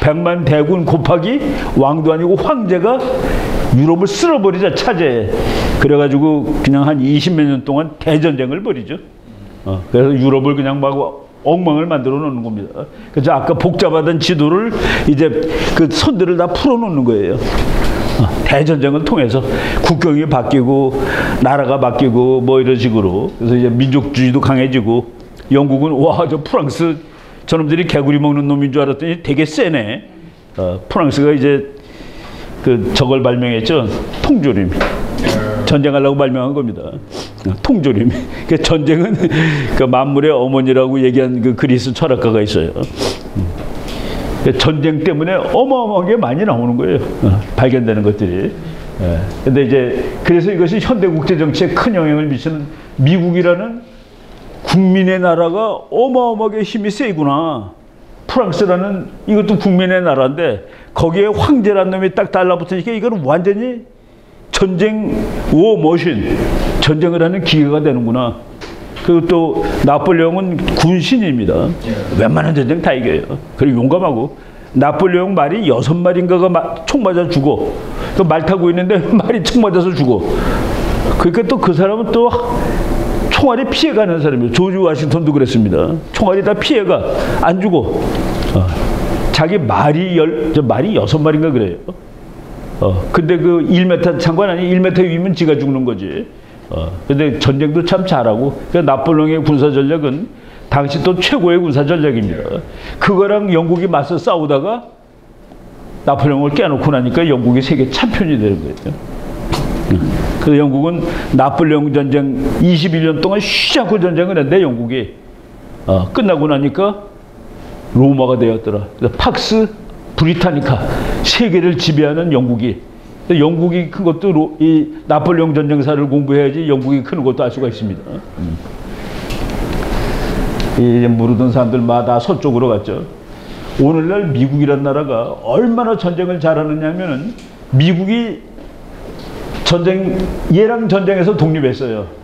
100만 대군 곱하기 왕도 아니고 황제가 유럽을 쓸어버리자 차제. 그래가지고 그냥 한 20몇 년 동안 대전쟁을 벌이죠. 그래서 유럽을 그냥 막 엉망을 만들어 놓는 겁니다. 그래서 아까 복잡하던 지도를 이제 그 선들을 다 풀어 놓는 거예요. 대전쟁을 통해서 국경이 바뀌고 나라가 바뀌고 뭐 이런 식으로. 그래서 이제 민족주의도 강해지고 영국은 와 저 프랑스 저놈들이 개구리 먹는 놈인 줄 알았더니 되게 세네. 프랑스가 이제 그 저걸 발명했죠. 통조림. 전쟁하려고 발명한 겁니다. 통조림. 그 전쟁은 그 만물의 어머니라고 얘기한 그 그리스 철학가가 있어요. 전쟁 때문에 어마어마하게 많이 나오는 거예요. 발견되는 것들이. 근데 이제 그래서 이것이 현대 국제 정치에 큰 영향을 미치는 미국이라는 국민의 나라가 어마어마하게 힘이 세구나. 프랑스라는 이것도 국민의 나라인데 거기에 황제라는 놈이 딱 달라붙으니까 이건 완전히 전쟁 워머신 전쟁을 하는 기계가 되는구나. 그리고 또 나폴레옹은 군신입니다. 웬만한 전쟁 다 이겨요. 그리고 용감하고 나폴레옹 말이 6마리인가가 총 맞아 죽어. 또 말 타고 있는데 말이 총 맞아서 죽어. 그러니까 또 그 사람은 또 총알이 피해가는 사람이에요. 조지 워싱턴도 그랬습니다. 총알이 다 피해가 안 죽어. 자기 말이 6마리인가 그래요. 근데 그 1m 상관 아니 1m 위면 지가 죽는 거지. 근데 전쟁도 참 잘하고, 그 나폴레옹의 군사 전략은 당시 또 최고의 군사 전략입니다. 그거랑 영국이 맞서 싸우다가 나폴레옹을 깨놓고 나니까 영국이 세계 챔피언이 되는 거예요. 그래서 영국은 나폴레옹 전쟁 21년 동안 쉬지 않고 전쟁을 했는데 영국이 끝나고 나니까 로마가 되었더라. 팍스 브리타니카, 세계를 지배하는 영국이. 영국이 큰 것도 이 나폴레옹 전쟁사를 공부해야지 영국이 크는 것도 알 수가 있습니다. 이 모르던 사람들마다 서쪽으로 갔죠. 오늘날 미국이란 나라가 얼마나 전쟁을 잘하느냐면은 미국이 얘랑 전쟁에서 독립했어요.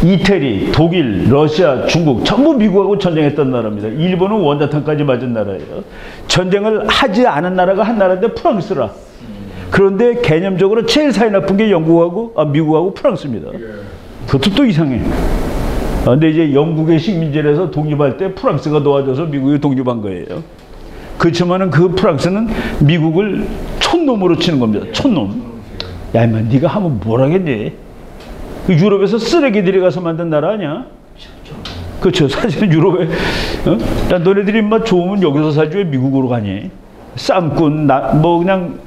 이태리, 독일, 러시아, 중국 전부 미국하고 전쟁했던 나라입니다. 일본은 원자탄까지 맞은 나라예요. 전쟁을 하지 않은 나라가 한 나라인데 프랑스라. 그런데 개념적으로 제일 사이 나쁜 게 미국하고 프랑스입니다. 그것도 또 이상해. 근데 이제 영국의 식민지에서 독립할 때 프랑스가 도와줘서 미국이 독립한 거예요. 그렇지만은 그 프랑스는 미국을 촌놈으로 치는 겁니다. 촌놈. 야, 임마, 네가 하면 뭘 하겠니? 유럽에서 쓰레기들이 가서 만든 나라 아니야? 그렇죠. 사실은 유럽에, 야, 너네들이 인마 좋으면 여기서 사지 왜 미국으로 가니? 쌈꾼, 그냥,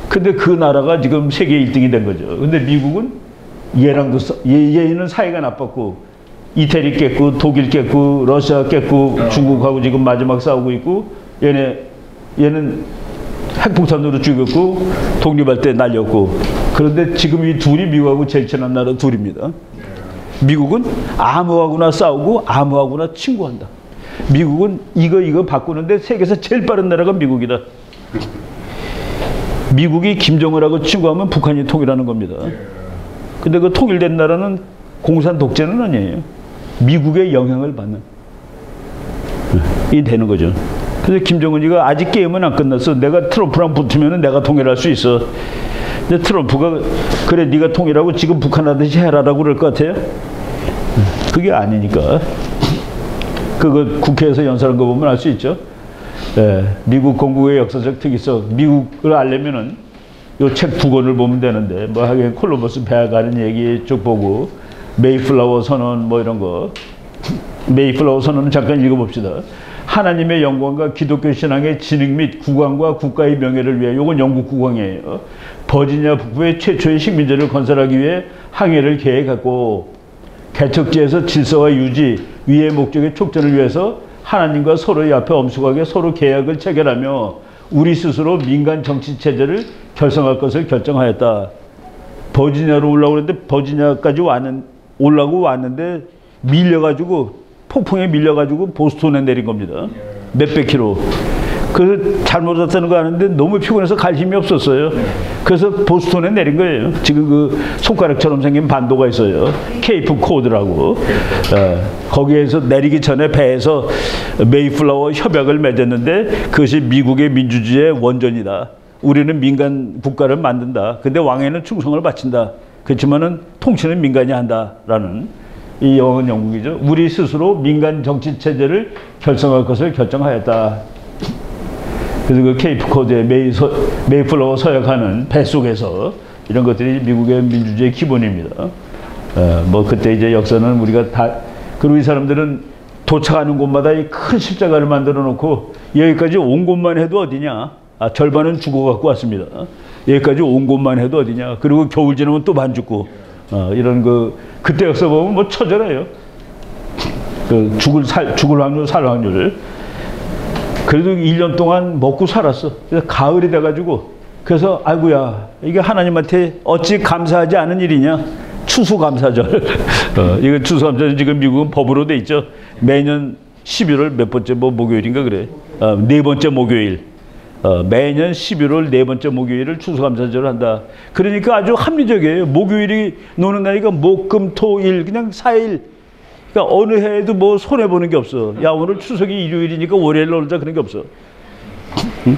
근데 그 나라가 지금 세계 1등이 된 거죠. 근데 미국은 얘는 사이가 나빴고, 이태리 깼고, 독일 깼고, 러시아 깼고, 중국하고 지금 마지막 싸우고 있고, 얘는 핵폭탄으로 죽였고, 독립할 때 날렸고. 그런데 지금 이 둘이 미국하고 제일 친한 나라 둘입니다. 미국은 아무하고나 싸우고 아무하고나 친구한다. 미국은 이거 바꾸는데 세계에서 제일 빠른 나라가 미국이다. 미국이 김정은하고 친구하면 북한이 통일하는 겁니다. 근데 그 통일된 나라는 공산 독재는 아니에요. 미국의 영향을 받는 이 되는 거죠. 그래서 김정은이가 아직 게임은 안 끝났어. 내가 트럼프랑 붙으면 내가 통일할 수 있어. 근데 트럼프가 그래 네가 통일하고 지금 북한 하듯이 해라라고 그럴 것 같아요? 그게 아니니까. 그거 국회에서 연설한 거 보면 알 수 있죠. 미국 건국의 역사적 특이성, 미국을 알려면은 요 책 2권을 보면 되는데, 뭐 하긴 콜럼버스 배에 가는 얘기 쭉 보고, 메이플라워 선언 뭐 이런 거. 메이플라워 선언은 잠깐 읽어봅시다. 하나님의 영광과 기독교 신앙의 진흥 및 국왕과 국가의 명예를 위해, 요건 영국 국왕이에요. 버지니아 북부의 최초의 식민지를 건설하기 위해 항해를 계획했고, 개척지에서 질서와 유지, 위의 목적의 촉진을 위해서 하나님과 서로의 앞에 엄숙하게 서로 계약을 체결하며 우리 스스로 민간 정치 체제를 결성할 것을 결정하였다. 버지니아로 올라오고 그랬는데 버지니아까지 올라오고 왔는데 밀려가지고, 폭풍에 밀려가지고 보스턴에 내린 겁니다. 몇백 킬로. 그래서 잘못 왔다는 거 아는데 너무 피곤해서 갈 힘이 없었어요. 그래서 보스턴에 내린 거예요. 지금 그 손가락처럼 생긴 반도가 있어요. 케이프 코드라고. 거기에서 내리기 전에 배에서 메이플라워 협약을 맺었는데 그것이 미국의 민주주의의 원전이다. 우리는 민간 국가를 만든다. 근데 왕에는 충성을 바친다. 그렇지만은 통치는 민간이 한다라는 이 영국이죠. 우리 스스로 민간 정치 체제를 결성할 것을 결정하였다. 그래서 그 케이프 코드에 메이플라워 서약하는 배 속에서 이런 것들이 미국의 민주주의의 기본입니다. 뭐 그때 이제 역사는 우리가 다, 그리고 이 사람들은 도착하는 곳마다 이 큰 십자가를 만들어 놓고 여기까지 온 곳만 해도 어디냐? 절반은 죽어갖고 왔습니다. 여기까지 온 곳만 해도 어디냐? 그리고 겨울 지나면 또 반 죽고, 이런 그때 역사 보면 뭐 처절해요. 그 죽을 확률, 살 확률을. 그래도 1년 동안 먹고 살았어. 그래서 가을이 돼가지고, 그래서 아이고야, 이게 하나님한테 어찌 감사하지 않은 일이냐? 추수감사절. 이거 추수감사절 지금 미국은 법으로 돼 있죠. 매년 11월 몇 번째 목요일인가 그래. 네 번째 목요일. 매년 11월 네 번째 목요일을 추수감사절을 한다. 그러니까 아주 합리적이에요. 목요일이 노는 날이니까 목, 금, 토, 일, 그냥 4일. 그러니까 어느 해에도 뭐 손해보는 게 없어. 야, 오늘 추석이 일요일이니까 월요일 놀자, 그런 게 없어. 응?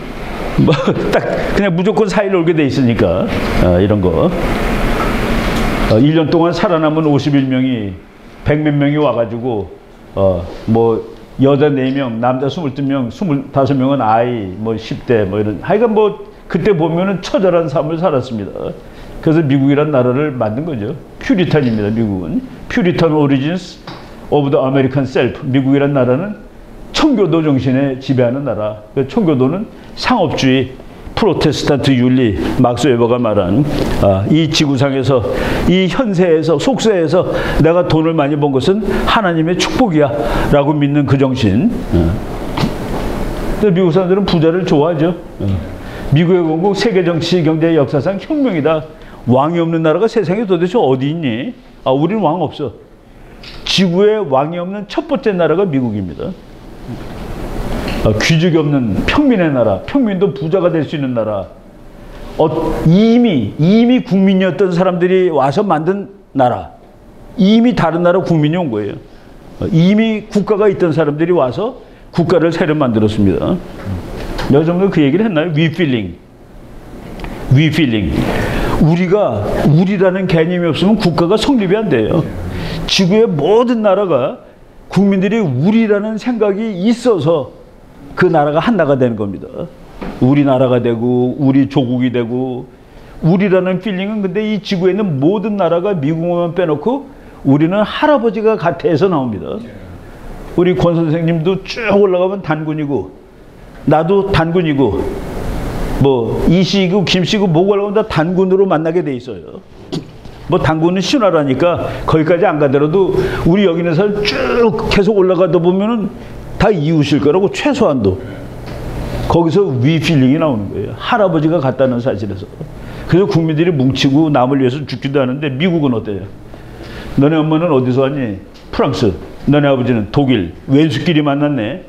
뭐 딱 그냥 무조건 4일 놀게 돼 있으니까. 이런 거. 1년 동안 살아남은 51명이 100몇 명이 와가지고 뭐 여자 4명, 남자 22명, 25명은 아이, 뭐 10대, 뭐 이런. 하여간 뭐, 그때 보면은 처절한 삶을 살았습니다. 그래서 미국이란 나라를 만든 거죠. 퓨리탄입니다, 미국은. 퓨리탄 오리진스 오브 더 아메리칸 셀프. 미국이란 나라는 청교도 정신에 지배하는 나라. 청교도는 상업주의, 프로테스탄트 윤리, 막스 웨버가 말한 이 지구상에서, 이 현세에서, 속세에서 내가 돈을 많이 번 것은 하나님의 축복이야 라고 믿는 그 정신. 근데 미국 사람들은 부자를 좋아하죠. 미국의 건국 세계 정치 경제 역사상 혁명이다. 왕이 없는 나라가 세상에 도대체 어디 있니? 우리는 왕 없어. 지구에 왕이 없는 첫 번째 나라가 미국입니다. 귀족이 없는 평민의 나라, 평민도 부자가 될 수 있는 나라. 이미 국민이었던 사람들이 와서 만든 나라. 이미 다른 나라 국민이 온 거예요. 이미 국가가 있던 사람들이 와서 국가를 새로 만들었습니다. 여정도 그 얘기를 했나요? 위필링. 우리라는 개념이 없으면 국가가 성립이 안 돼요. 지구의 모든 나라가 국민들이 우리라는 생각이 있어서 그 나라가 하나가 되는 겁니다. 우리나라가 되고 우리 조국이 되고 우리라는 필링은 근데 이 지구에 있는 모든 나라가 미국만 빼놓고 우리는 할아버지가 같아서 나옵니다. 우리 권 선생님도 쭉 올라가면 단군이고 나도 단군이고 뭐 이씨고 김씨고 뭐고 올라가면 다 단군으로 만나게 돼 있어요. 뭐 단군은 신화라니까 거기까지 안 가더라도 우리 여기 있는 사람 쭉 계속 올라가다 보면은 다 이웃일 거라고 최소한도. 거기서 위필링이 나오는 거예요. 할아버지가 같다는 사실에서. 그래서 국민들이 뭉치고 남을 위해서 죽기도 하는데 미국은 어때요? 너네 엄마는 어디서 왔니? 프랑스. 너네 아버지는 독일. 왼수끼리 만났네.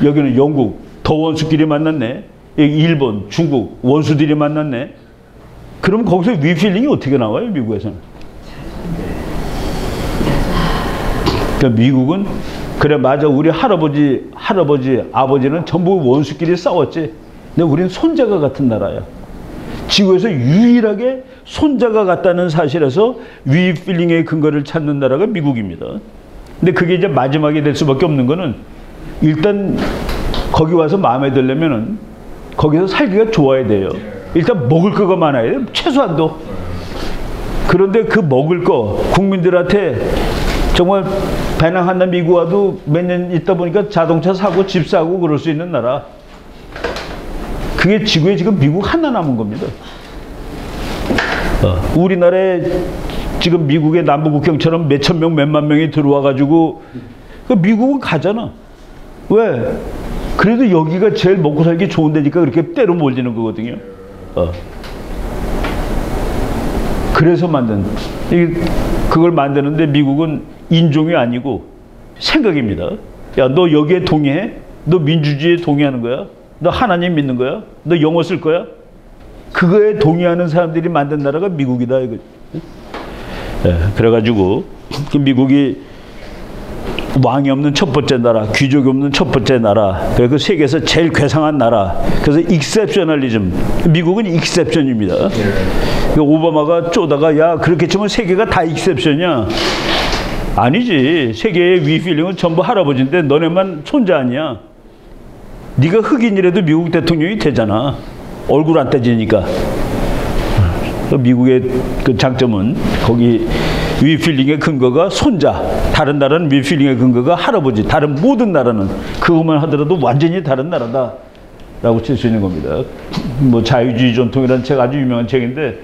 여기는 영국. 더 원수끼리 만났네. 여기 일본, 중국. 원수들이 만났네. 그럼 거기서 위필링이 어떻게 나와요? 미국에서는. 그러니까 미국은 그래 맞아 우리 할아버지 아버지는 전부 원수끼리 싸웠지. 근데 우리는 손자가 같은 나라야. 지구에서 유일하게 손자가 같다는 사실에서 위필링의 근거를 찾는 나라가 미국입니다. 근데 그게 이제 마지막이 될 수밖에 없는 거는 일단 거기 와서 마음에 들려면은 거기서 살기가 좋아야 돼요. 일단 먹을 거가 많아야 돼요. 최소한도. 그런데 그 먹을 거 국민들한테 정말 배낭 하나 미국 와도 몇 년 있다 보니까 자동차 사고 집 사고 그럴 수 있는 나라. 그게 지구에 지금 미국 하나 남은 겁니다. 우리나라에 지금 미국의 남부국경처럼 몇천 명, 몇만 명이 들어와 가지고 그 미국은 가잖아. 왜? 그래도 여기가 제일 먹고 살기 좋은 데니까 그렇게 때로 몰리는 거거든요. 그래서 그걸 만드는데 미국은 인종이 아니고 생각입니다. 야, 너 여기에 동의해? 너 민주주의에 동의하는 거야? 너 하나님 믿는 거야? 너 영어 쓸 거야? 그거에 동의하는 사람들이 만든 나라가 미국이다. 이거. 그래가지고 미국이 왕이 없는 첫 번째 나라, 귀족이 없는 첫 번째 나라, 그리고 세계에서 제일 괴상한 나라. 그래서 익셉셔널리즘. 미국은 익셉션입니다. 그러니까 오바마가 쪼다가 야 그렇게 치면 세계가 다 익셉션이야. 아니지. 세계의 위필링은 전부 할아버지인데 너네만 손자 아니야. 네가 흑인이라도 미국 대통령이 되잖아. 얼굴 안 떼지니까. 미국의 그 장점은 거기 위필링의 근거가 손자, 다른 나라는 위필링의 근거가 할아버지, 다른 모든 나라는 그것만 하더라도 완전히 다른 나라다 라고 칠 수 있는 겁니다. 뭐 자유주의 전통이라는 책 아주 유명한 책인데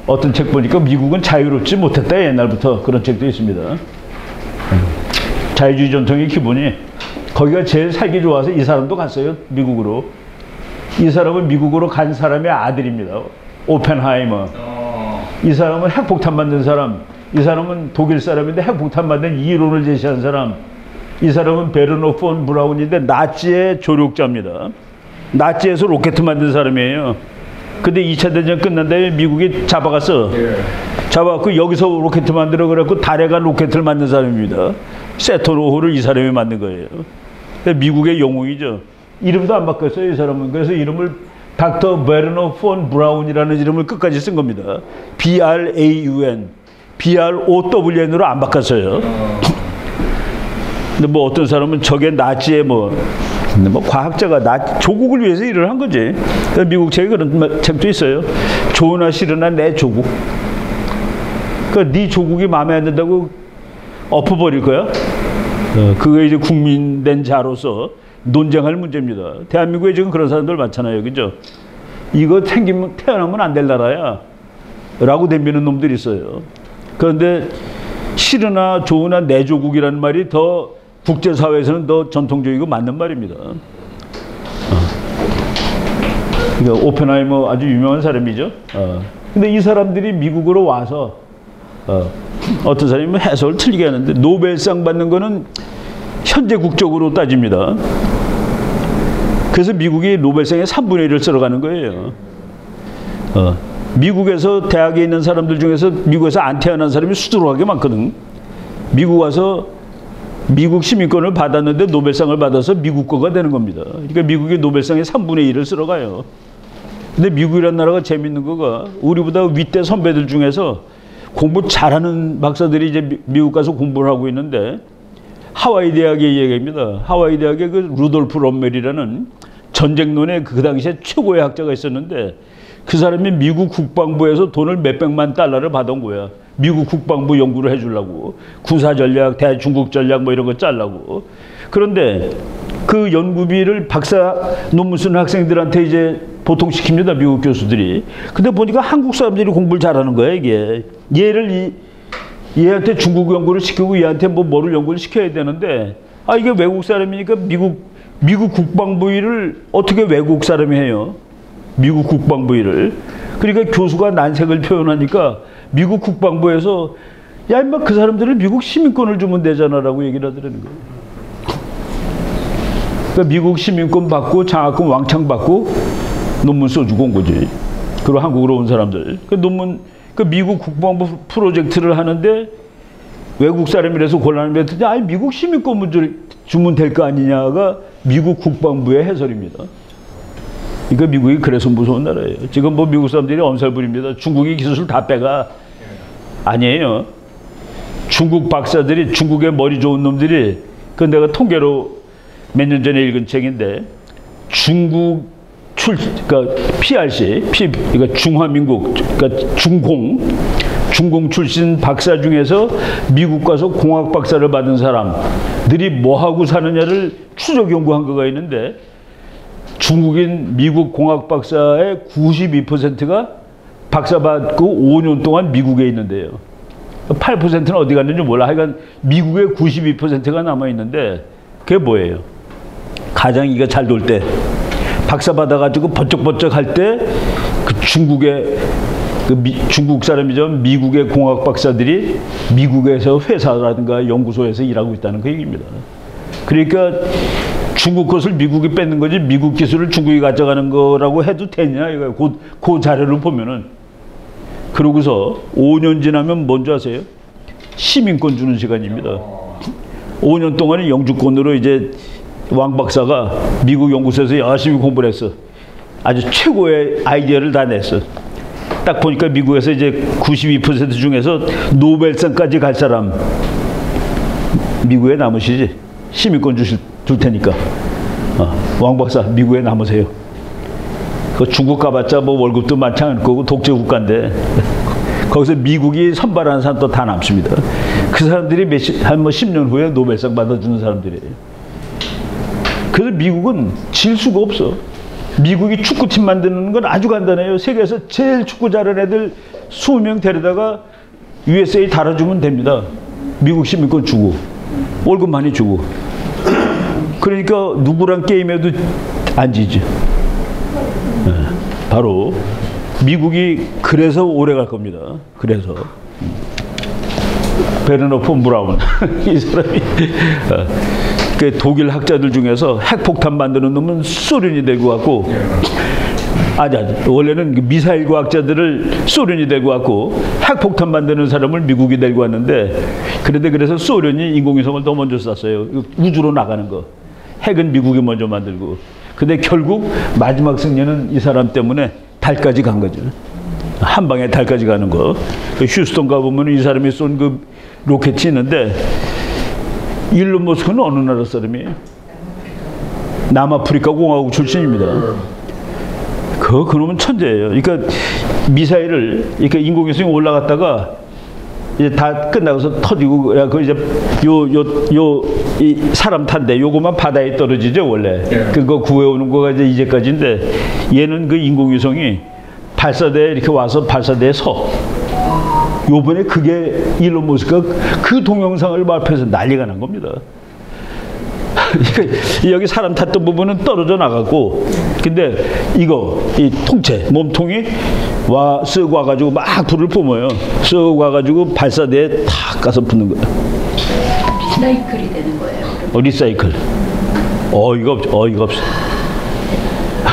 어떤 책 보니까 미국은 자유롭지 못했다 옛날부터 그런 책도 있습니다. 자유주의 전통의 기본이 거기가 제일 살기 좋아서 이 사람도 갔어요. 미국으로. 이 사람은 미국으로 간 사람의 아들입니다. 오펜하이머. 이 사람은 핵폭탄 만든 사람. 이 사람은 독일 사람인데 핵폭탄 만든 이론을 제시한 사람. 이 사람은 베르너 폰 브라운인데 나치의 조력자입니다. 나치에서 로켓 만든 사람이에요. 근데 2차 대전 끝난 다음에 미국이 잡아갔어. 잡아갖고 여기서 로켓 만들어 그래갖고 달에 간 로켓을 만든 사람입니다. 세톤 오호를 이 사람이 만든 거예요. 미국의 영웅이죠. 이름도 안 바꿨어요, 이 사람은. 그래서 이름을 닥터 베르너 폰 브라운이라는 이름을 끝까지 쓴 겁니다. BRAUN. BROWN으로 안 바꿨어요. 근데 뭐 어떤 사람은 저게 나치의 뭐 과학자가 조국을 위해서 일을 한 거지. 미국 책에 그런 책도 있어요. 좋으나 싫으나 내 조국. 그러니까 네 조국이 마음에 안 든다고 엎어버릴 거야? 그게 이제 국민 된 자로서 논쟁할 문제입니다. 대한민국에 지금 그런 사람들 많잖아요. 그죠? 이거 생기면 태어나면 안 될 나라야. 라고 덤비는 놈들이 있어요. 그런데 싫으나 좋으나 내 조국이라는 말이 더 국제사회에서는 더 전통적이고 맞는 말입니다. 그러니까 오펜하이머 아주 유명한 사람이죠. 근데 이 사람들이 미국으로 와서 어떤 사람이 해석을 틀리게 하는데 노벨상 받는 거는 현재 국적으로 따집니다. 그래서 미국이 노벨상의 3분의 1을 쓸어가는 거예요. 미국에서 대학에 있는 사람들 중에서 미국에서 안 태어난 사람이 수두룩하게 많거든. 미국 와서 미국 시민권을 받았는데 노벨상을 받아서 미국 거가 되는 겁니다. 그러니까 미국이 노벨상의 3분의 1을 쓸어가요. 근데 미국이라는 나라가 재밌는 거가 우리보다 윗대 선배들 중에서 공부 잘하는 박사들이 이제 미국 가서 공부를 하고 있는데 하와이 대학의 얘기입니다. 하와이 대학의 그 루돌프 럼멜이라는 전쟁론의 그 당시에 최고의 학자가 있었는데 그 사람이 미국 국방부에서 돈을 몇백만 달러를 받은 거야. 미국 국방부 연구를 해주려고. 군사전략, 대중국 전략 뭐 이런 거 짜려고. 그런데 그 연구비를 박사 논문 쓰는 학생들한테 이제 보통 시킵니다. 미국 교수들이. 근데 보니까 한국 사람들이 공부를 잘하는 거야 이게. 얘한테 중국 연구를 시키고 얘한테 뭐를 연구를 시켜야 되는데 이게 외국 사람이니까 미국 국방부 일을 어떻게 외국 사람이 해요? 미국 국방부 일을. 그러니까 교수가 난색을 표현하니까 미국 국방부에서 야 임마 그 사람들을 미국 시민권을 주면 되잖아라고 얘기를 하더라는 거예요. 그러니까 미국 시민권 받고 장학금 왕창 받고 논문 써주고 온 거지. 그리고 한국으로 온 사람들. 그 논문 그 미국 국방부 프로젝트를 하는데 외국 사람이라서 곤란하면 했더니 아니 미국 시민권 문제를 주면 될 거 아니냐가 미국 국방부의 해설입니다. 그러니까 미국이 그래서 무서운 나라예요. 지금 뭐 미국 사람들이 엄살부립니다. 중국이 기술 다 빼가. 아니에요. 중국 박사들이 중국의 머리 좋은 놈들이 그 내가 통계로 몇 년 전에 읽은 책인데 중국 그러니까 PRC, 그러니까 중화민국, 그러니까 중공 출신 박사 중에서 미국 가서 공학 박사를 받은 사람들이 뭐 하고 사느냐를 추적 연구한 거가 있는데 중국인 미국 공학 박사의 92%가 박사 받고 5년 동안 미국에 있는데요. 8%는 어디 갔는지 몰라. 하여간 미국의 92%가 남아 있는데 그게 뭐예요? 가장이가 잘 돌 때. 박사 받아가지고 번쩍번쩍 할 때 그 중국의 중국 사람이죠. 미국의 공학 박사들이 미국에서 회사라든가 연구소에서 일하고 있다는 그 얘기입니다. 그러니까 중국 것을 미국이 뺏는 거지 미국 기술을 중국이 가져가는 거라고 해도 되냐 이거 그 자료를 보면은. 그러고서 5년 지나면 뭔지 아세요? 시민권 주는 시간입니다. 5년 동안은 영주권으로 이제 왕 박사가 미국 연구소에서 열심히 공부를 했어. 아주 최고의 아이디어를 다 냈어. 딱 보니까 미국에서 이제 92% 중에서 노벨상까지 갈 사람 미국에 남으시지. 시민권 줄 테니까. 왕 박사 미국에 남으세요. 그 중국 가봤자 뭐 월급도 많지 않을 거고 독재 국가인데 거기서 미국이 선발하는 사람 또 다 남습니다. 그 사람들이 한 10년 후에 노벨상 받아주는 사람들이에요. 그래서 미국은 질 수가 없어. 미국이 축구팀 만드는 건 아주 간단해요. 세계에서 제일 축구 잘하는 애들 20명 데려다가 USA 달아주면 됩니다. 미국 시민권 주고 월급 많이 주고. 그러니까 누구랑 게임해도 안 지죠. 바로 미국이 그래서 오래 갈 겁니다. 그래서 베르너 폰 브라운 이 사람이 그 독일 학자들 중에서 핵폭탄 만드는 놈은 소련이 데리고 왔고, 원래는 미사일 과학자들을 소련이 데리고 왔고 핵폭탄 만드는 사람을 미국이 데리고 왔는데, 그래서 소련이 인공위성을 더 먼저 쐈어요. 우주로 나가는 거. 핵은 미국이 먼저 만들고. 근데 결국 마지막 승리는 이 사람 때문에 달까지 간 거죠. 한 방에 달까지 가는 거. 휴스턴 가보면 이 사람이 쏜 그 로켓이 있는데 일론 머스크는 어느 나라 사람이에요? 남아프리카 공화국 출신입니다. 그놈은 천재예요. 그러니까 미사일을 이렇게 인공위성이 올라갔다가 이제 다 끝나고서 터지고 그 이제 이 사람 탄데 요거만 바다에 떨어지죠 원래. 그거 구해오는 거가 이제 이제까지인데 얘는 그 인공위성이 발사대에 이렇게 와서 발사대에 서. 요번에 그게 일론 머스크가 그 동영상을 발표해서 난리가 난 겁니다. 여기 사람 탔던 부분은 떨어져 나갔고, 근데 이 통째 몸통이 쓱 와가지고 막 불을 뿜어요. 쓱 와가지고 발사대에 탁 가서 붙는 거예요. 리사이클이 되는 거예요. 리사이클. 어이가 없어.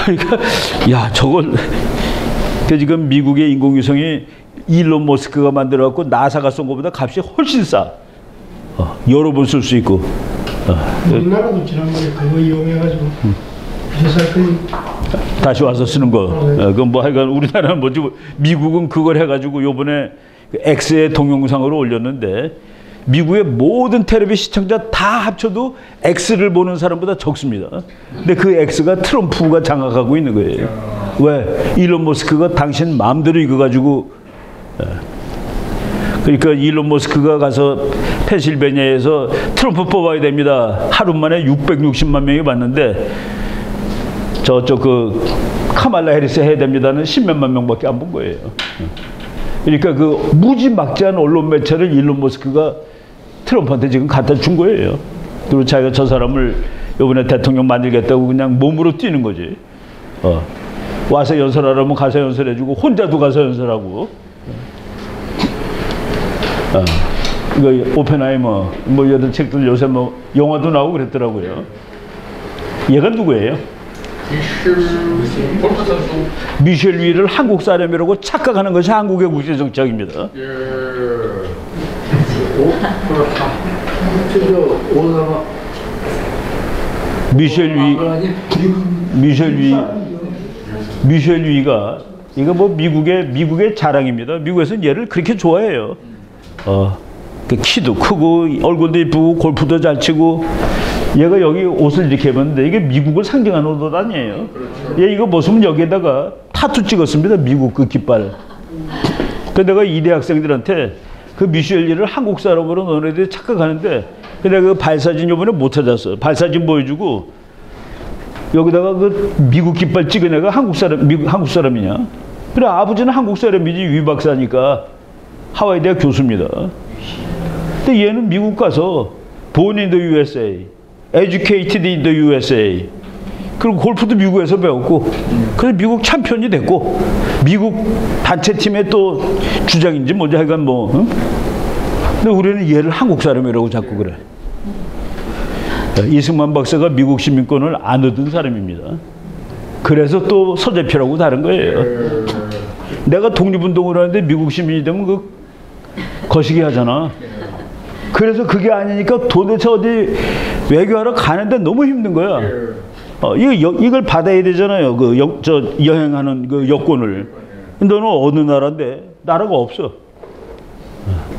그러니까 야 저걸 지금 미국의 인공위성이 일론 머스크가 만들어갖고 나사가 쏜 것보다 값이 훨씬 싸. 여러 번 쓸 수 있고. 우리나라도 지난번에 그거 이용해가지고 리사이클 다시 와서 쓰는 거. 그건 뭐 하여간 우리나라는 뭐지? 미국은 그걸 해가지고 요번에 X의 동영상으로 올렸는데 미국의 모든 텔레비 시청자 다 합쳐도 X를 보는 사람보다 적습니다. 근데 그 X가 트럼프가 장악하고 있는 거예요. 왜? 일론 머스크가 당신 마음대로 이거 가지고 그러니까 일론 머스크가 가서 펜실베니아에서 트럼프 뽑아야 됩니다. 하루 만에 660만 명이 봤는데 저쪽 그 카말라 해리스 해야 됩니다는 10몇만 명밖에 안 본 거예요. 그러니까 그 무지막지한 언론 매체를 일론 머스크가 트럼프한테 지금 갖다 준 거예요. 그리고 자기가 저 사람을 이번에 대통령 만들겠다고 그냥 몸으로 뛰는 거지. 와서 연설하라면 가서 연설해주고 혼자도 가서 연설하고. 이거 오펜하이머 뭐 이런 책들 요새 뭐 영화도 나오고 그랬더라고요. 얘가 누구예요? 미셸 위를 한국 사람이라고 착각하는 것이 한국의 국제 정책입니다. 미셸 위가 이거 뭐 미국의 자랑입니다. 미국에서는 얘를 그렇게 좋아해요. 그 키도 크고 얼굴도 이쁘고 골프도 잘 치고 얘가 여기 옷을 이렇게 입었는데 이게 미국을 상징하는 옷 아니에요. 얘 이거 벗으면 여기에다가 타투 찍었습니다. 미국 그 깃발. 그 내가 이대 학생들한테 그 미셸 리를 한국 사람으로 너네들이 착각하는데 근데 그 발사진 요번에 못 찾았어. 발사진 보여주고 여기다가 그 미국 깃발 찍은 애가 한국 사람이냐? 그래 아버지는 한국 사람이지 유 박사니까 하와이 대학 교수입니다. 근데 얘는 미국 가서 born in the USA, educated in the USA. 그리고 골프도 미국에서 배웠고, 그래서 미국 챔피언이 됐고, 미국 단체팀의 또 주장인지 뭔지 하여간 뭐. 근데 우리는 얘를 한국 사람이라고 자꾸 그래. 이승만 박사가 미국 시민권을 안 얻은 사람입니다. 그래서 또 서재표라고 다른 거예요. 내가 독립운동을 하는데 미국 시민이 되면 그 거시기 하잖아. 그래서 그게 아니니까 도대체 어디 외교하러 가는데 너무 힘든 거야. 이걸 받아야 되잖아요. 여행하는 그 여권을. 너는 어느 나라인데 나라가 없어.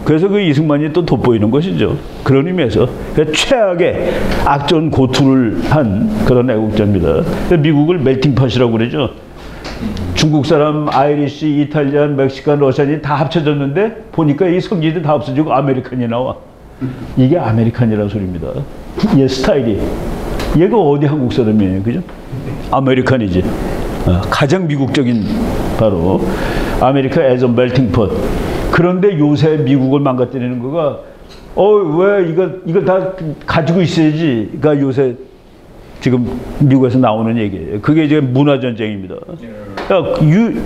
그래서 그 이승만이 또 돋보이는 것이죠. 그런 의미에서 최악의 악전 고투를 한 그런 애국자입니다. 미국을 멜팅팟이라고 그러죠. 중국 사람, 아이리시, 이탈리안, 멕시칸, 러시안이 다 합쳐졌는데 보니까 이 성질이 다 없어지고 아메리칸이 나와. 이게 아메리칸이라는 소리입니다. 얘 스타일이. 얘가 어디 한국 사람이에요, 그죠? 아메리칸이지. 가장 미국적인 바로 아메리카 애즈 멜팅폿. 그런데 요새 미국을 망가뜨리는 거가 왜 이걸 다 가지고 있어야지. 가 요새 지금 미국에서 나오는 얘기예요. 그게 이제 문화 전쟁입니다. 그러니까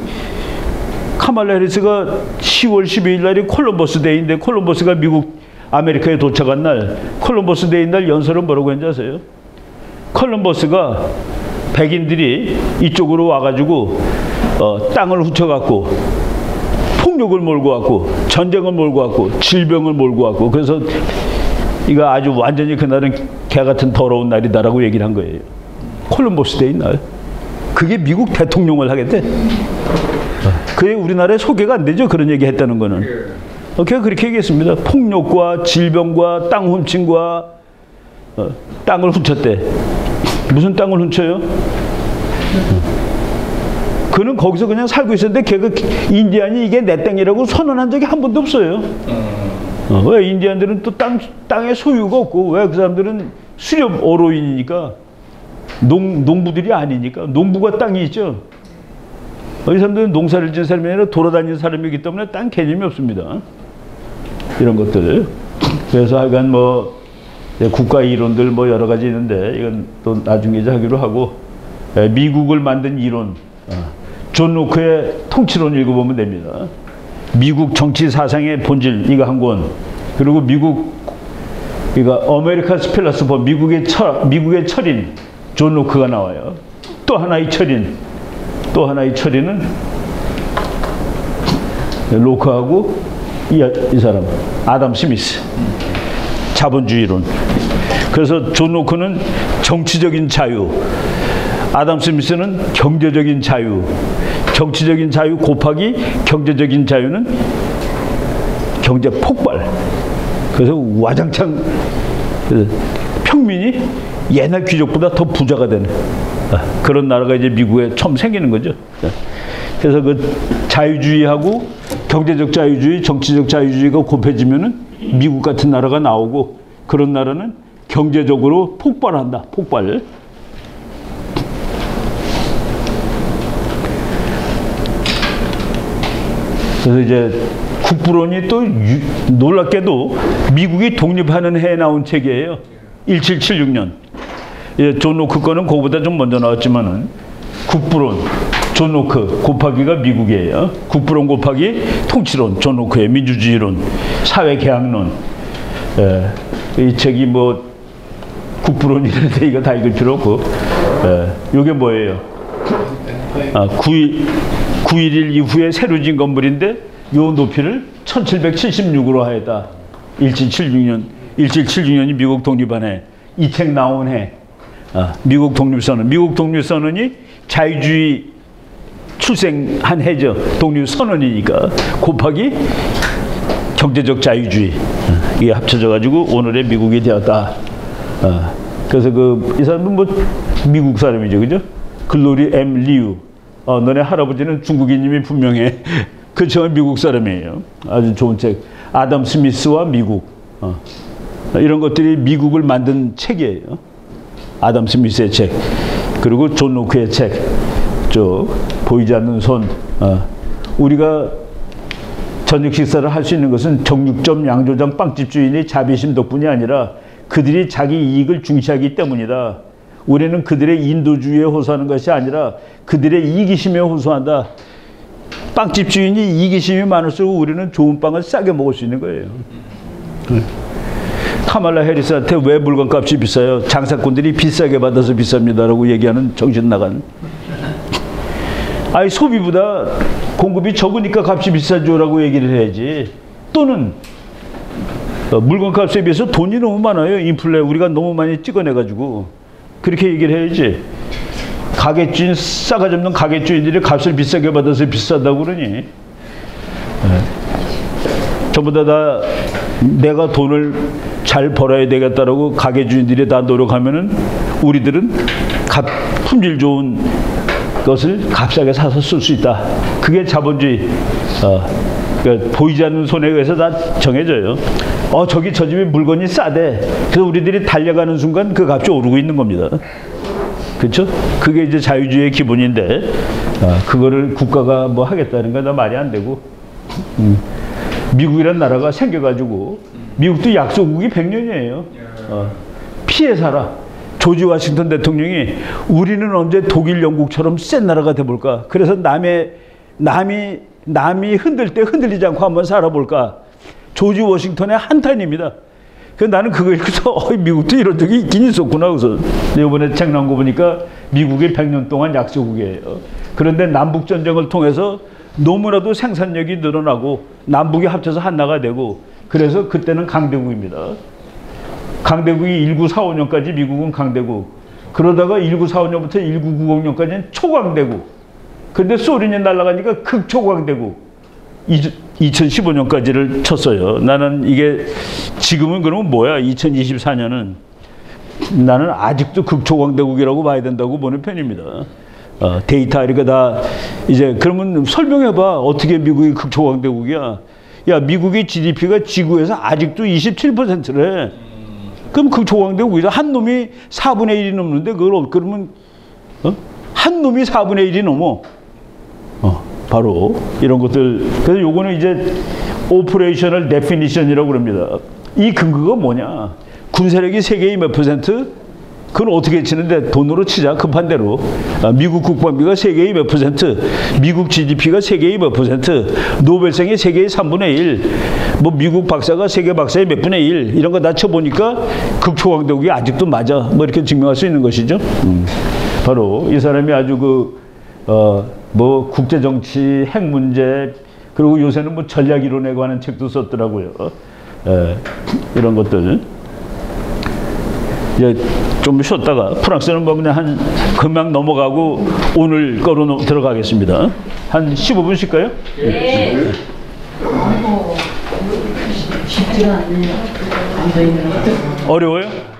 카말라 해리스가 10월 12일 날이 콜럼버스 데이인데 콜럼버스가 미국 아메리카에 도착한 날 콜럼버스 데이 날 연설은 뭐라고 했는지 아세요? 콜럼버스가 백인들이 이쪽으로 와가지고 땅을 훔쳐갖고 폭력을 몰고 왔고 전쟁을 몰고 왔고 질병을 몰고 왔고 그래서 이거 아주 완전히 그날은 개 같은 더러운 날이다라고 얘기를 한 거예요. 콜럼버스 데이 날. 그게 미국 대통령을 하겠대. 그게 우리나라에 소개가 안 되죠. 그런 얘기 했다는 거는. 걔가 그렇게 얘기했습니다. 폭력과 질병과 땅 훔침과 땅을 훔쳤대. 무슨 땅을 훔쳐요? 그는 거기서 그냥 살고 있었는데 걔가 인디안이 이게 내 땅이라고 선언한 적이 한 번도 없어요. 왜 인디안들은 또 땅의 소유가 없고 왜 그 사람들은 수렵 어로인이니까 농부들이 아니니까 농부가 땅이 있죠. 이 사람들은 농사를 지은 사람이 아니라 돌아다니는 사람이기 때문에 땅 개념이 없습니다. 이런 것들. 그래서 하여간 뭐 국가 이론들 뭐 여러 가지 있는데 이건 또 나중에 이제 하기로 하고 미국을 만든 이론 존 로크의 통치론 읽어보면 됩니다. 미국 정치 사상의 본질 이거 한 권, 그리고 미국 이거 어메리카스 필라소퍼 미국의 철인 존 로크가 나와요. 또 하나의 철인은 로크하고 이 사람 아담 스미스 자본주의론. 그래서 존 로크는 정치적인 자유, 아담 스미스는 경제적인 자유. 정치적인 자유 곱하기 경제적인 자유는 경제 폭발. 그래서 와장창 평민이 옛날 귀족보다 더 부자가 되는 그런 나라가 이제 미국에 처음 생기는 거죠. 그래서 그 자유주의하고 경제적 자유주의, 정치적 자유주의가 곱해지면은 미국 같은 나라가 나오고, 그런 나라는 경제적으로 폭발한다. 폭발. 그래서 이제 국부론이 또 놀랍게도 미국이 독립하는 해에 나온 책이에요. 1776년. 예, 존 로크 거는 그거보다 좀 먼저 나왔지만은 국부론 존 로크 곱하기가 미국이에요. 국부론 곱하기 통치론 존 로크의 민주주의론, 사회계약론. 예, 이 책이 뭐 국부론이라는데 이거 다 읽을 필요 없고. 예, 이게 뭐예요? 9.11 이후에 새로 지은 건물인데 요 높이를 1776으로 하였다. 1776년이 미국 독립한 해. 이 책 나온 해. 미국 독립선언. 미국 독립선언이 자유주의 출생한 해죠. 독립선언이니까. 곱하기 경제적 자유주의. 이게 합쳐져가지고 오늘의 미국이 되었다. 그래서 이 사람은 뭐 미국 사람이죠. 그죠? 글로리 M. 리우. 너네 할아버지는 중국인님이 분명해. 그 저 미국 사람이에요. 아주 좋은 책. 아담 스미스와 미국. 이런 것들이 미국을 만든 책이에요. 아담 스미스의 책. 그리고 존 로크의 책. 보이지 않는 손. 우리가 저녁 식사를 할 수 있는 것은 정육점, 양조장, 빵집 주인의 자비심 덕분이 아니라 그들이 자기 이익을 중시하기 때문이다. 우리는 그들의 인도주의에 호소하는 것이 아니라 그들의 이기심에 호소한다. 빵집 주인이 이기심이 많을수록 우리는 좋은 빵을 싸게 먹을 수 있는 거예요. 카말라 해리스한테 왜 물건값이 비싸요? 장사꾼들이 비싸게 받아서 비쌉니다라고 얘기하는 정신 나간. 아니 소비보다 공급이 적으니까 값이 비싸죠라고 얘기를 해야지. 또는 물건값에 비해서 돈이 너무 많아요. 인플레 우리가 너무 많이 찍어내가지고 그렇게 얘기를 해야지. 가게주인 싸가지 없는 가게주인들이 값을 비싸게 받아서 비싸다고 그러니 전부 다 내가 돈을 잘 벌어야 되겠다라고 가게주인들이 다 노력하면은 우리들은 품질 좋은 것을 값싸게 사서 쓸 수 있다. 그게 자본주의. 그러니까 보이지 않는 손에 의해서 다 정해져요. 저기 저 집에 물건이 싸대. 그래서 우리들이 달려가는 순간 그 값이 오르고 있는 겁니다. 그렇죠? 그게 이제 자유주의의 기본인데 그거를 국가가 뭐 하겠다는 건 다 말이 안 되고. 미국이라는 나라가 생겨가지고 미국도 약소국이 100년이에요. 피해 살아. 조지 워싱턴 대통령이 우리는 언제 독일, 영국처럼 센 나라가 돼볼까? 그래서 남이 흔들 때 흔들리지 않고 한번 살아볼까? 조지 워싱턴의 한탄입니다. 그래서 나는 그거 읽어서 미국도 이런 적이 있긴 있었구나. 그래서 이번에 책 나온 거 보니까 미국이 100년 동안 약소국이에요. 그런데 남북전쟁을 통해서 너무나도 생산력이 늘어나고 남북이 합쳐서 하나가 되고 그래서 그때는 강대국입니다. 강대국이 1945년까지 미국은 강대국. 그러다가 1945년부터 1990년까지는 초강대국. 그런데 소련이 날아가니까 극초강대국. 2015년까지를 쳤어요. 나는 이게 지금은 그러면 뭐야? 2024년은 나는 아직도 극초강대국이라고 봐야 된다고 보는 편입니다. 데이터 이렇게 다 이제 그러면 설명해봐. 어떻게 미국이 극초강대국이야? 야, 미국의 GDP가 지구에서 아직도 27%래. 그럼 극초강대국이다. 한 놈이 4분의 1이 넘는데 그걸 그러면 한 놈이 4분의 1이 넘어. 바로 이런 것들. 그래서 요거는 이제 오퍼레이셔널 데피니션이라고 그럽니다. 이 근거가 뭐냐? 군사력이 세계의 몇 %? 그건 어떻게 치는데 돈으로 치자. 급한 대로. 미국 국방비가 세계의 몇 %? 미국 GDP가 세계의 몇 %? 노벨상이 세계의 3분의 1. 뭐 미국 박사가 세계 박사의 몇 분의 1. 이런 거 다 쳐보니까 극초강대국이 아직도 맞아. 뭐 이렇게 증명할 수 있는 것이죠. 바로 이 사람이 아주 뭐 국제정치, 핵 문제, 그리고 요새는 뭐 전략이론에 관한 책도 썼더라고요. 이런 것들. 이제 좀 쉬었다가 프랑스는 뭐 그냥 한 금방 넘어가고 오늘 거로 들어가겠습니다. 한 15분 쉴까요? 네. 쉽지가 않네요. 앉아있는 것도. 어려워요?